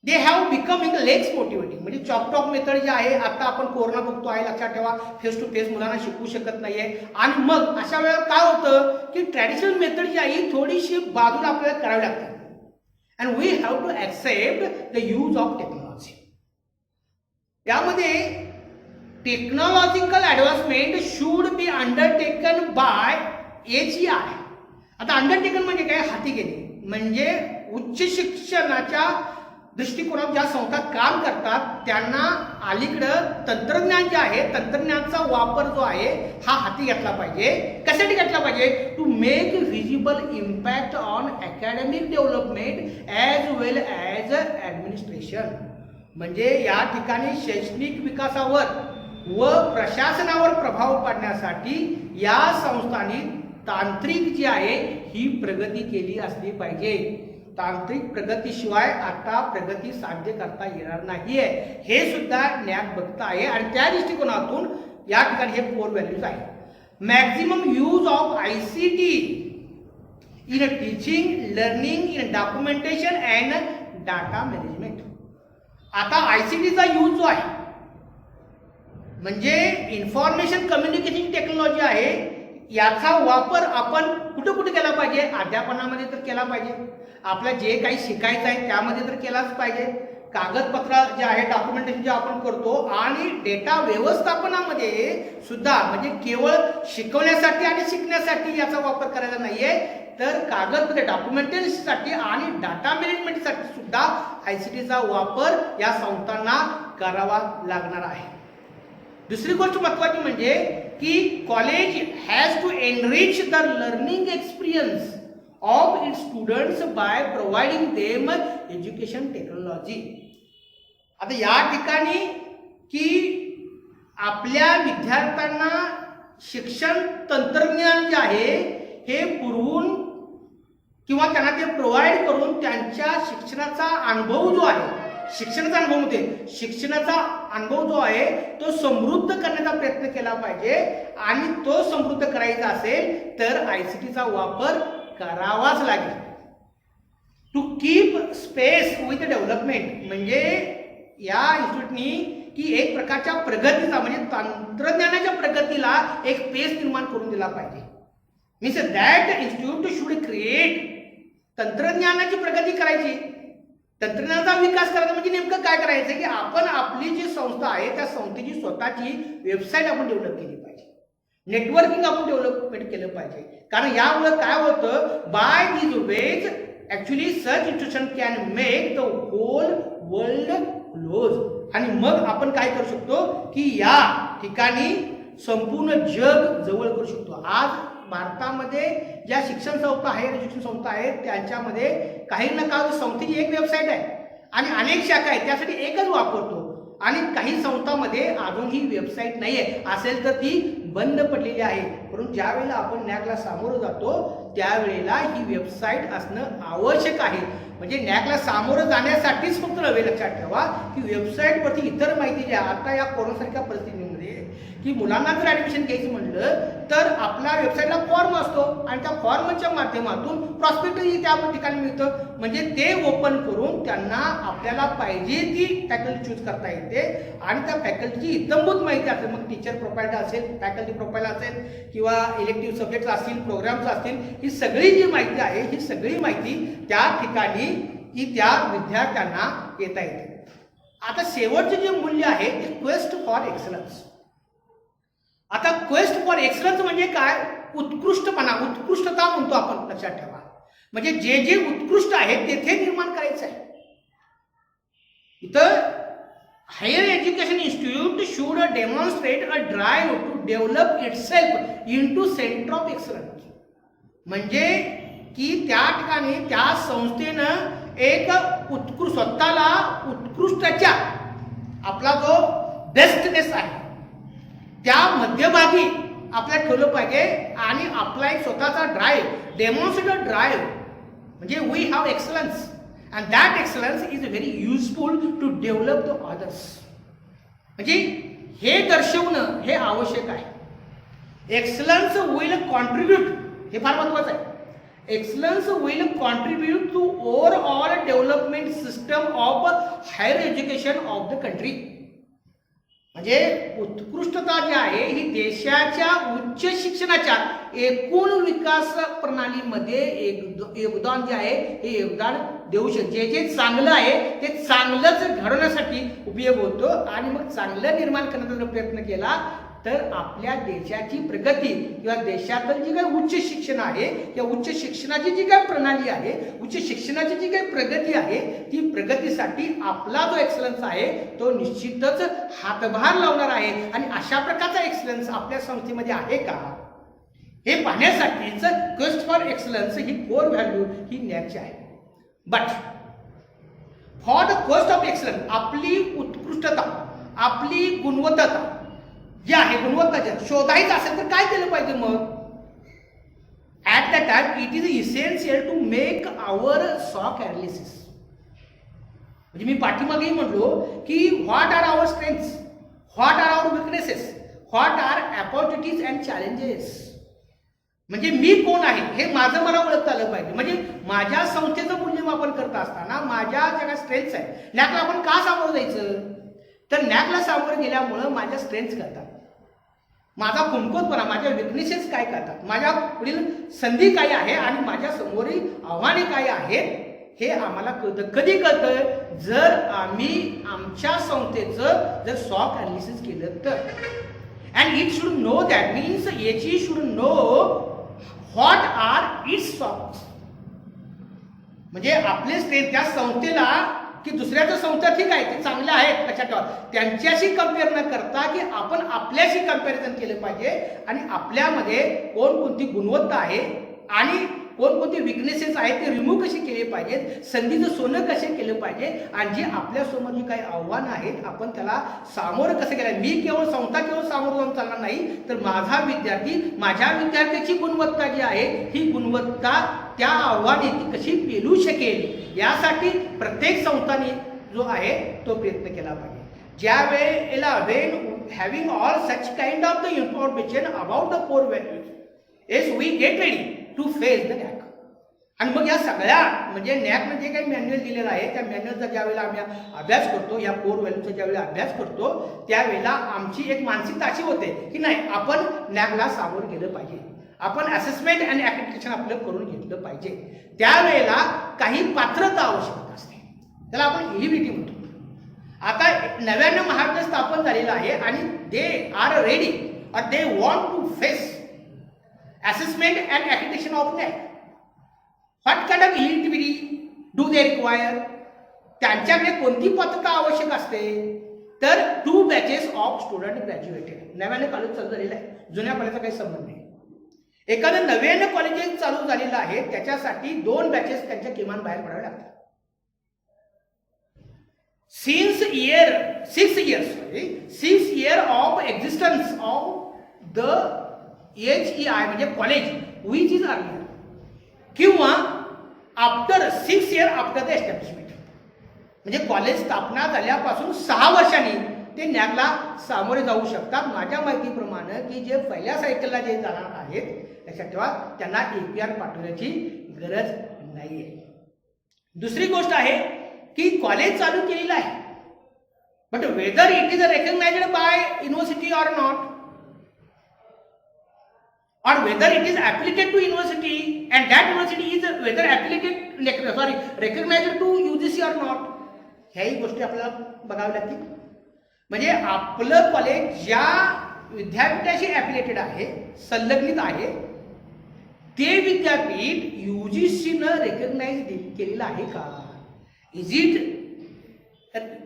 Speaker 3: they have becoming less motivating. म्हणजे चॉकटॉक मेथड जे आहे, आता आपण कोरोना बघतो आहे, लक्षात ठेवा, फेस टू फेस मुलांना शिकवू शकत नाहीये. आणि मग अशा वेळेला काय होतं की ट्रॅडिशनल मेथड जी आहे थोडीशी बाजूला आपल्याला करावी लागते. And we have to accept the use of technology. यामध्ये technological advancement should be undertaken by AGI. आता अंडरटेकन म्हणजे काय, हाती घेणे. म्हणजे उच्च शिक्षणाच्या दृष्टिकोनात ज्या संस्था काम करतात त्यांना अलीकडं तंत्रज्ञान जे आहे, तंत्रज्ञानाचा वापर जो आहे हा हाती घेतला पाहिजे. कशासाठी घेतला पाहिजे, to make visible impact on academic development as well as administration. म्हणजे या ठिकाणी शैक्षणिक विकासावर व प्रशासनावर प्रभाव पाडण्यासाठी या संस्थांनी तांत्रिक जी आहे ही प्रगती केली असली पाहिजे. तांत्रिक प्रगतीशिवाय आता प्रगती साध्य करता येणार नाहीये, हे सुद्धा NAAC बघत आहे. आणि त्या दृष्टिकोनातून या ठिकाणी हे कोर व्हॅल्यूज आहे. Maximum use of ICT in teaching, learning, in documentation and data management. आता ICTचा यूज जो आहे म्हणजे इन्फॉर्मेशन कम्युनिकेशन टेक्नॉलॉजी आहे, याचा वापर आपण कुठे कुठे केला पाहिजे, अध्यापनामध्ये तर केला पाहिजे, आपल्या जे काही शिकायचं आहे त्यामध्ये तर केलाच पाहिजे, कागदपत्र जे आहे डॉक्युमेंटेशन जे आपण करतो, आणि डेटा व्यवस्थापनामध्ये सुद्धा. म्हणजे केवळ शिकवण्यासाठी आणि शिकण्यासाठी याचा वापर करायचा नाहीये, तर कागदपत्रे डॉक्युमेंटेशनसाठी आणि डाटा मॅनेजमेंटसाठी सुद्धा ICTचा वापर या संस्थांना करावा लागणार आहे. दुसरी गोष्ट महत्वाची म्हणजे की college has to enrich the learning experience of its students by providing them education technology. आता या ठिकाणी की आपल्या विद्यार्थ्यांना शिक्षण तंत्रज्ञान जे आहे हे पुरवून किंवा त्यांना ते प्रोव्हाइड करून त्यांच्या शिक्षणाचा अनुभव जो आहे शिक्षणाचा अनुभव होते. शिक्षणाचा अनुभव जो आहे तो समृद्ध करण्याचा प्रयत्न केला पाहिजे आणि तो समृद्ध करायचा असेल तर ICTचा वापर करावाच लागेल. To keep space with development म्हणजे या इन्स्टिट्यूटनी की एक प्रकारच्या प्रगतीचा म्हणजे तंत्रज्ञानाच्या प्रगतीला एक पेस निर्माण करून दिला पाहिजे. Means that institute should create. तंत्रज्ञानाची प्रगती करायची, तंत्रज्ञानाचा विकास करायचा म्हणजे नेमकं काय करायचं की आपण आपली जी संस्था आहे त्या संस्थेची स्वतःची वेबसाईट आपण डेव्हलप केली पाहिजे, नेटवर्किंग आपण डेव्हलपमेंट केलं पाहिजे. कारण यामुळे काय होतं, by these ways actually search institution can make the whole world close. आणि मग आपण काय करू शकतो की या ठिकाणी संपूर्ण जग जवळ करू शकतो. आज भारतामध्ये ज्या शिक्षण संस्था हायर एज्युकेशन संस्था आहेत त्यांच्यामध्ये काही ना काही संस्थेची एक वेबसाईट आहे आणि अनेक शाखा आहेत त्यासाठी एकच वापरतो. आणि काही संस्थांमध्ये अजूनही वेबसाईट नाही आहे, असेल तर ती बंद पडलेली आहे. परंतु ज्या वेळेला आपण नॅकला सामोरं जातो त्यावेळेला ही वेबसाईट असणं आवश्यक आहे. म्हणजे नॅकला सामोरं जाण्यासाठीच फक्त नव्हे, लक्षात ठेवा की वेबसाईटवरती इतर माहिती द्या. आता या कोरोनासारख्या परिस्थितीमध्ये की मुलांना जर ॲडमिशन घ्यायचं म्हटलं तर आपल्या वेबसाईटला फॉर्म असतो आणि त्या फॉर्मच्या माध्यमातून प्रॉस्पेक्टही त्या ठिकाणी मिळतं. म्हणजे ते ओपन करून त्यांना आपल्याला पाहिजे ती फॅकल्टी चूज करता येते आणि त्या फॅकल्टीची इत्तंभूत माहिती असेल, मग टीचर प्रोफाईल असेल, फॅकल्टी प्रोफाईल असेल किंवा इलेक्टिव्ह सब्जेक्ट असतील, प्रोग्राम्स असतील, ही सगळी जी माहिती आहे ही सगळी माहिती त्या ठिकाणी की त्या विद्यार्थ्यांना येता येते. आता शेवटचे जे मूल्य आहे ते क्वेस्ट फॉर एक्सलन्स. आता क्वेस्ट फॉर एक्सलन्स म्हणजे काय, उत्कृष्टपणा, उत्कृष्टता म्हणतो आपण, लक्षात ठेवा. म्हणजे जे जे उत्कृष्ट आहे तेथे निर्माण करायचं आहे. इथं higher education institute should demonstrate a drive to develop itself into centre of excellence. म्हणजे की त्या ठिकाणी त्या संस्थेनं एक स्वतःला उत्कृष्टाच्या आपला जो बेस्टनेस आहे त्या मध्यभागी आपल्याला ठेवलं पाहिजे आणि आपला एक स्वतःचा ड्राईव्ह, डेमॉन्स्ट्रेट ड्राईव्ह म्हणजे we have excellence and that excellence is very useful to develop the others. म्हणजे हे दर्शवणं हे आवश्यक आहे. एक्सलन्स विल कॉन्ट्रीब्यूट, हे फार महत्वाचं आहे. Excellence will contribute to overall development system of higher education of the country. म्हणजे उत्कृष्टता जी आहे ही देशाच्या उच्च शिक्षणाच्या एकूण विकास प्रणालीमध्ये योगदान जे आहे हे योगदान देऊ शकते. जे जे चांगलं आहे ते चांगलंच घडवण्यासाठी उपयोग होतो आणि मग चांगलं निर्माण करण्याचा जर प्रयत्न केला तर आपल्या देशाची प्रगती किंवा देशातील जी काही उच्च शिक्षण आहे किंवा उच्च शिक्षणाची जी काही प्रणाली आहे, उच्च शिक्षणाची जी काही प्रगती आहे ती प्रगतीसाठी आपला जो एक्सलन्स आहे तो निश्चितच हातभार लावणार आहे. आणि अशा प्रकारचा एक्सलन्स आपल्या संस्थेमध्ये आहे का हे पाहण्यासाठीच क्वेस्ट फॉर एक्सलन्स ही कोर व्हॅल्यू ही न्यायची आहे. But for the quest of excellence आपली उत्कृष्टता, आपली गुणवत्ता जी आहे, गुणवत्ता शोधायचं असेल तर काय केलं पाहिजे मग? At the time it is essential to make our सॉक ॲनालिसिस. म्हणजे मी पाठीमागेही म्हणलो की what are our strengths, what are our weaknesses, what are opportunities and challenges. म्हणजे मी कोण आहे हे माझं मला ओळखता आलं पाहिजे. म्हणजे माझ्या संस्थेचं मूल्यमापन करत असताना माझ्या ज्या काही स्ट्रेंथ्स आहेत, नॅकला आपण का सामोरं जायचं तर नॅकला सामोरं गेल्यामुळं माझ्या स्ट्रेंथ्स करतात, माझा कमकुवतपणा, माझ्या विकनेसेस काय करतात, माझ्या पुढील संधी काय आहे आणि माझ्या समोरील आव्हाने काय आहेत हे आम्हाला कळतं. कधी कळतं जर आम्ही आमच्या संस्थेचं जर सॉक ॲनालिसिस केलं तर. And it should know that means याची should know what are its SWOCs. म्हणजे आपले स्ट्रेंथ त्या संस्थेला की दुसऱ्याचं संस्था ठीक आहे ते चांगले आहेत लक्षात ठेवा, त्यांच्याशी कम्पेअर न करता की आपण आपल्याशी कम्पॅरिझन केलं पाहिजे आणि आपल्यामध्ये कोणकोणती गुणवत्ता आहे आणि कोणकोणते विकनेसेस आहेत ते रिमूव्ह कसे केले पाहिजेत, संधीचं सोनं कसे केलं पाहिजे आणि जे आपल्यासमोर जी काही आव्हानं आहेत आपण त्याला सामोरं कसं केलं. मी केवळ केवळ सामोरं जाऊन चालणार नाही तर माझा विद्यार्थी, माझ्या विद्यार्थ्याची गुणवत्ता जी आहे ही गुणवत्ता त्या आव्हाने ती कशी पेलू शकेल यासाठी प्रत्येक संस्थाने जो आहे तो प्रयत्न केला पाहिजे. ज्या वेळेला when having all such kind of the information about the core values as we get ready to face the NAAC. आणि मग या सगळ्या म्हणजे नॅकनं जे काही मॅन्युअल दिलेलं आहे त्या मॅन्युअलचा ज्यावेळेला आम्ही अभ्यास करतो, या कोर व्हॅल्यूचा ज्यावेळेला अभ्यास करतो त्यावेळेला आमची एक मानसिकता अशी होते की नाही, आपण नॅकला सामोरं गेलं पाहिजे, आपण असेसमेंट आणि ऍप्लिकेशन आपलं करून घेतलं पाहिजे. त्यावेळेला काही पात्रता आवश्यक असते, त्याला आपण एलिजिबिलिटी म्हणतो. आता नव्यानं महाविद्यालय स्थापन झालेलं आहे आणि दे are ready or they want to face assessment and application of NAAC. What kind of eligibility do they require? त्यांच्याकडे कोणती पात्रता आवश्यक असते? तर 2 बॅचेस ऑफ स्टुडंट ग्रॅज्युएटेड. नव्यानं कॉलेज चालू झालेलं आहे, जुन्या कॉलेजचा काही संबंध नाही. एखादं नव्यानं कॉलेज चालू झालेलं आहे त्याच्यासाठी 2 बॅचेस त्यांच्या किमान बाहेर पडावे लागतात. Since 6 year of existence of the HEI म्हणजे कॉलेज विच इज अर्लियर, किंवा after 6 year after the establishment म्हणजे कॉलेज स्थापना झाल्यापासून 6 वर्षांनी ते नॅकला सामोरे जाऊ शकतात. माझ्या माहितीप्रमाणे की जे पहिल्या सायकलला जे जाणार आहेत लक्षात ठेवा, त्यांना APR पाठवण्याची गरज नाही आहे. दुसरी गोष्ट आहे की कॉलेज चालू केलेलं आहे, but whether it is recognised by university or not, or whether it is affiliated to university and that university is whether recognized to UGC or not, ह्याही गोष्टी आपल्याला बघाव्या लागतील. म्हणजे आपलं कॉलेज ज्या विद्यापीठाशी ॲफिलिएटेड आहे, संलग्नित आहे, ते विद्यापीठ UGCनं रेकग्नाइज केलेलं आहे का? Is it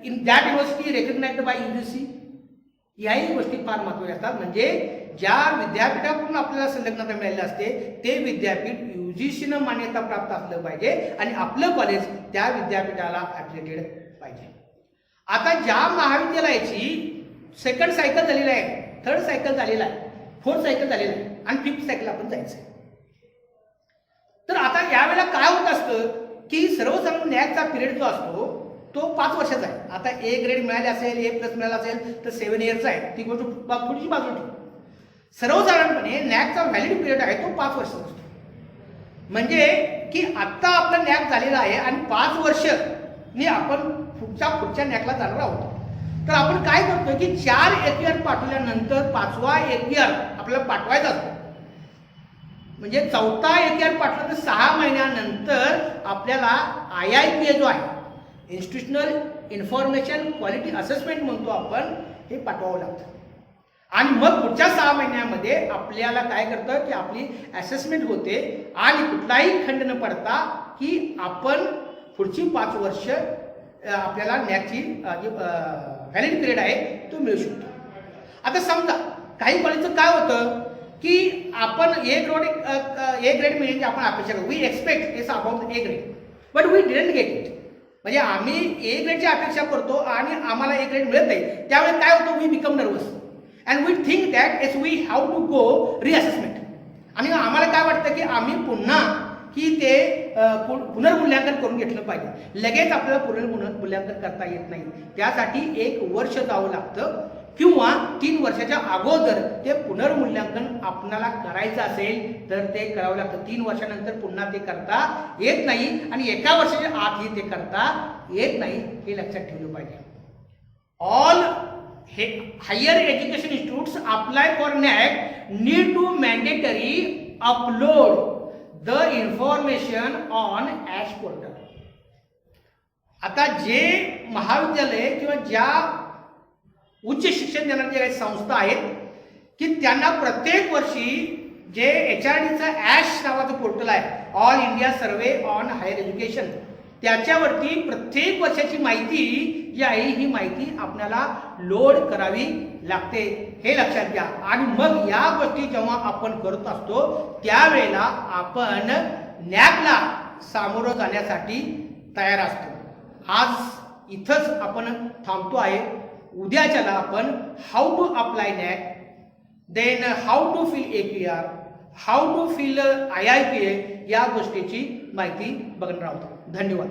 Speaker 3: in that university recognised by UGC? याही गोष्टी फार महत्त्वाच्या असतात. म्हणजे ज्या विद्यापीठाकडून आपल्याला संलग्नता मिळालेली असते ते विद्यापीठ UGCनं मान्यता प्राप्त असलं पाहिजे आणि आपलं कॉलेज त्या विद्यापीठाला ॲफिलिएटेड पाहिजे. आता ज्या महाविद्यालयाची 2nd सायकल झालेलं आहे, 3rd सायकल झालेला आहे, 4th सायकल झालेलं आहे आणि 5th सायकल आपण जायचं आहे, तर आता यावेळेला काय होत असतं की सर्वसाधारण नॅकचा पिरियड जो असतो तो 5 वर्षाचा आहे. आता A ग्रेड मिळाले असेल, A+ मिळाला असेल तर 7 years आहे, ती गोष्ट थोडीशी बाजूला ठेवू. सर्वसाधारणपणे नॅकचा व्हॅलिड पिरियड आहे तो 5 वर्षाचा असतो. म्हणजे की आत्ता आपलं नॅक झालेलं आहे आणि 5 वर्षनी आपण पुढच्या नॅकला जाणार आहोत. तर आपण काय करतोय की 4 APR पाठवल्यानंतर 5वा APR आपल्याला पाठवायचा असतो. म्हणजे 4था APR पाठवला तर 6 महिन्यानंतर आपल्याला IIPA जो आहे, इन्स्टिट्यूशनल इन्फॉर्मेशन क्वालिटी असेसमेंट म्हणतो आपण, हे पाठवावं लागतं. आणि मग पुढच्या 6 महिन्यामध्ये आपल्याला काय करतं की आपली असेसमेंट होते आणि कुठलाही खंड न पडता की आपण पुढची 5 वर्ष आपल्याला नॅकची जी व्हॅलिड पिरियड आहे तो मिळू शकतो. आता समजा काही कॉलेजचं काय होतं की आपण A ग्रेड मिळण्याची आपण अपेक्षा करतो, we expect it's about A grade but we didn't get it. म्हणजे आम्ही A ग्रेडची अपेक्षा करतो आणि आम्हाला A ग्रेड मिळत नाही, त्यावेळेस काय होतं, we become nervous and we think that it's we have to go reassessment. आणि आम्हाला काय वाटतं की आम्ही पुन्हा की ते पुनर्मूल्यांकन करून घेतलं पाहिजे. लगेच आपल्याला पुनर्मूल्यांकन करता येत नाही, त्यासाठी 1 वर्ष जावं लागतं किंवा 3 वर्षाच्या अगोदर ते पुनर्मूल्यांकन आपल्याला करायचं असेल तर ते करावं लागतं. 3 वर्षानंतर पुन्हा ते करता येत नाही आणि 1 वर्षाच्या आतही ते करता येत नाही, हे लक्षात ठेवलं पाहिजे. All higher education institutes apply for NAAC need to mandatory upload the information on AISHE portal. आता जे महाविद्यालय किंवा ज्या उच्च शिक्षण देणाऱ्या काही संस्था आहेत की त्यांना प्रत्येक वर्षी जे HRDचं ॲश नावाचं पोर्टल आहे, all India survey on higher education, त्याच्यावरती प्रत्येक वर्षाची माहिती जी आहे ही माहिती आपल्याला लोड करावी लागते, हे लक्षात घ्या. आणि मग या गोष्टी जेव्हा आपण करत असतो त्यावेळेला आपण नॅकला सामोरं जाण्यासाठी तयार असतो. आज इथंच आपण थांबतो आहे. उद्याच्याला आपण how to apply NAAC, then how to fill APR, how to fill IIPA या गोष्टीची माहिती बघणार आहोत. धन्यवाद.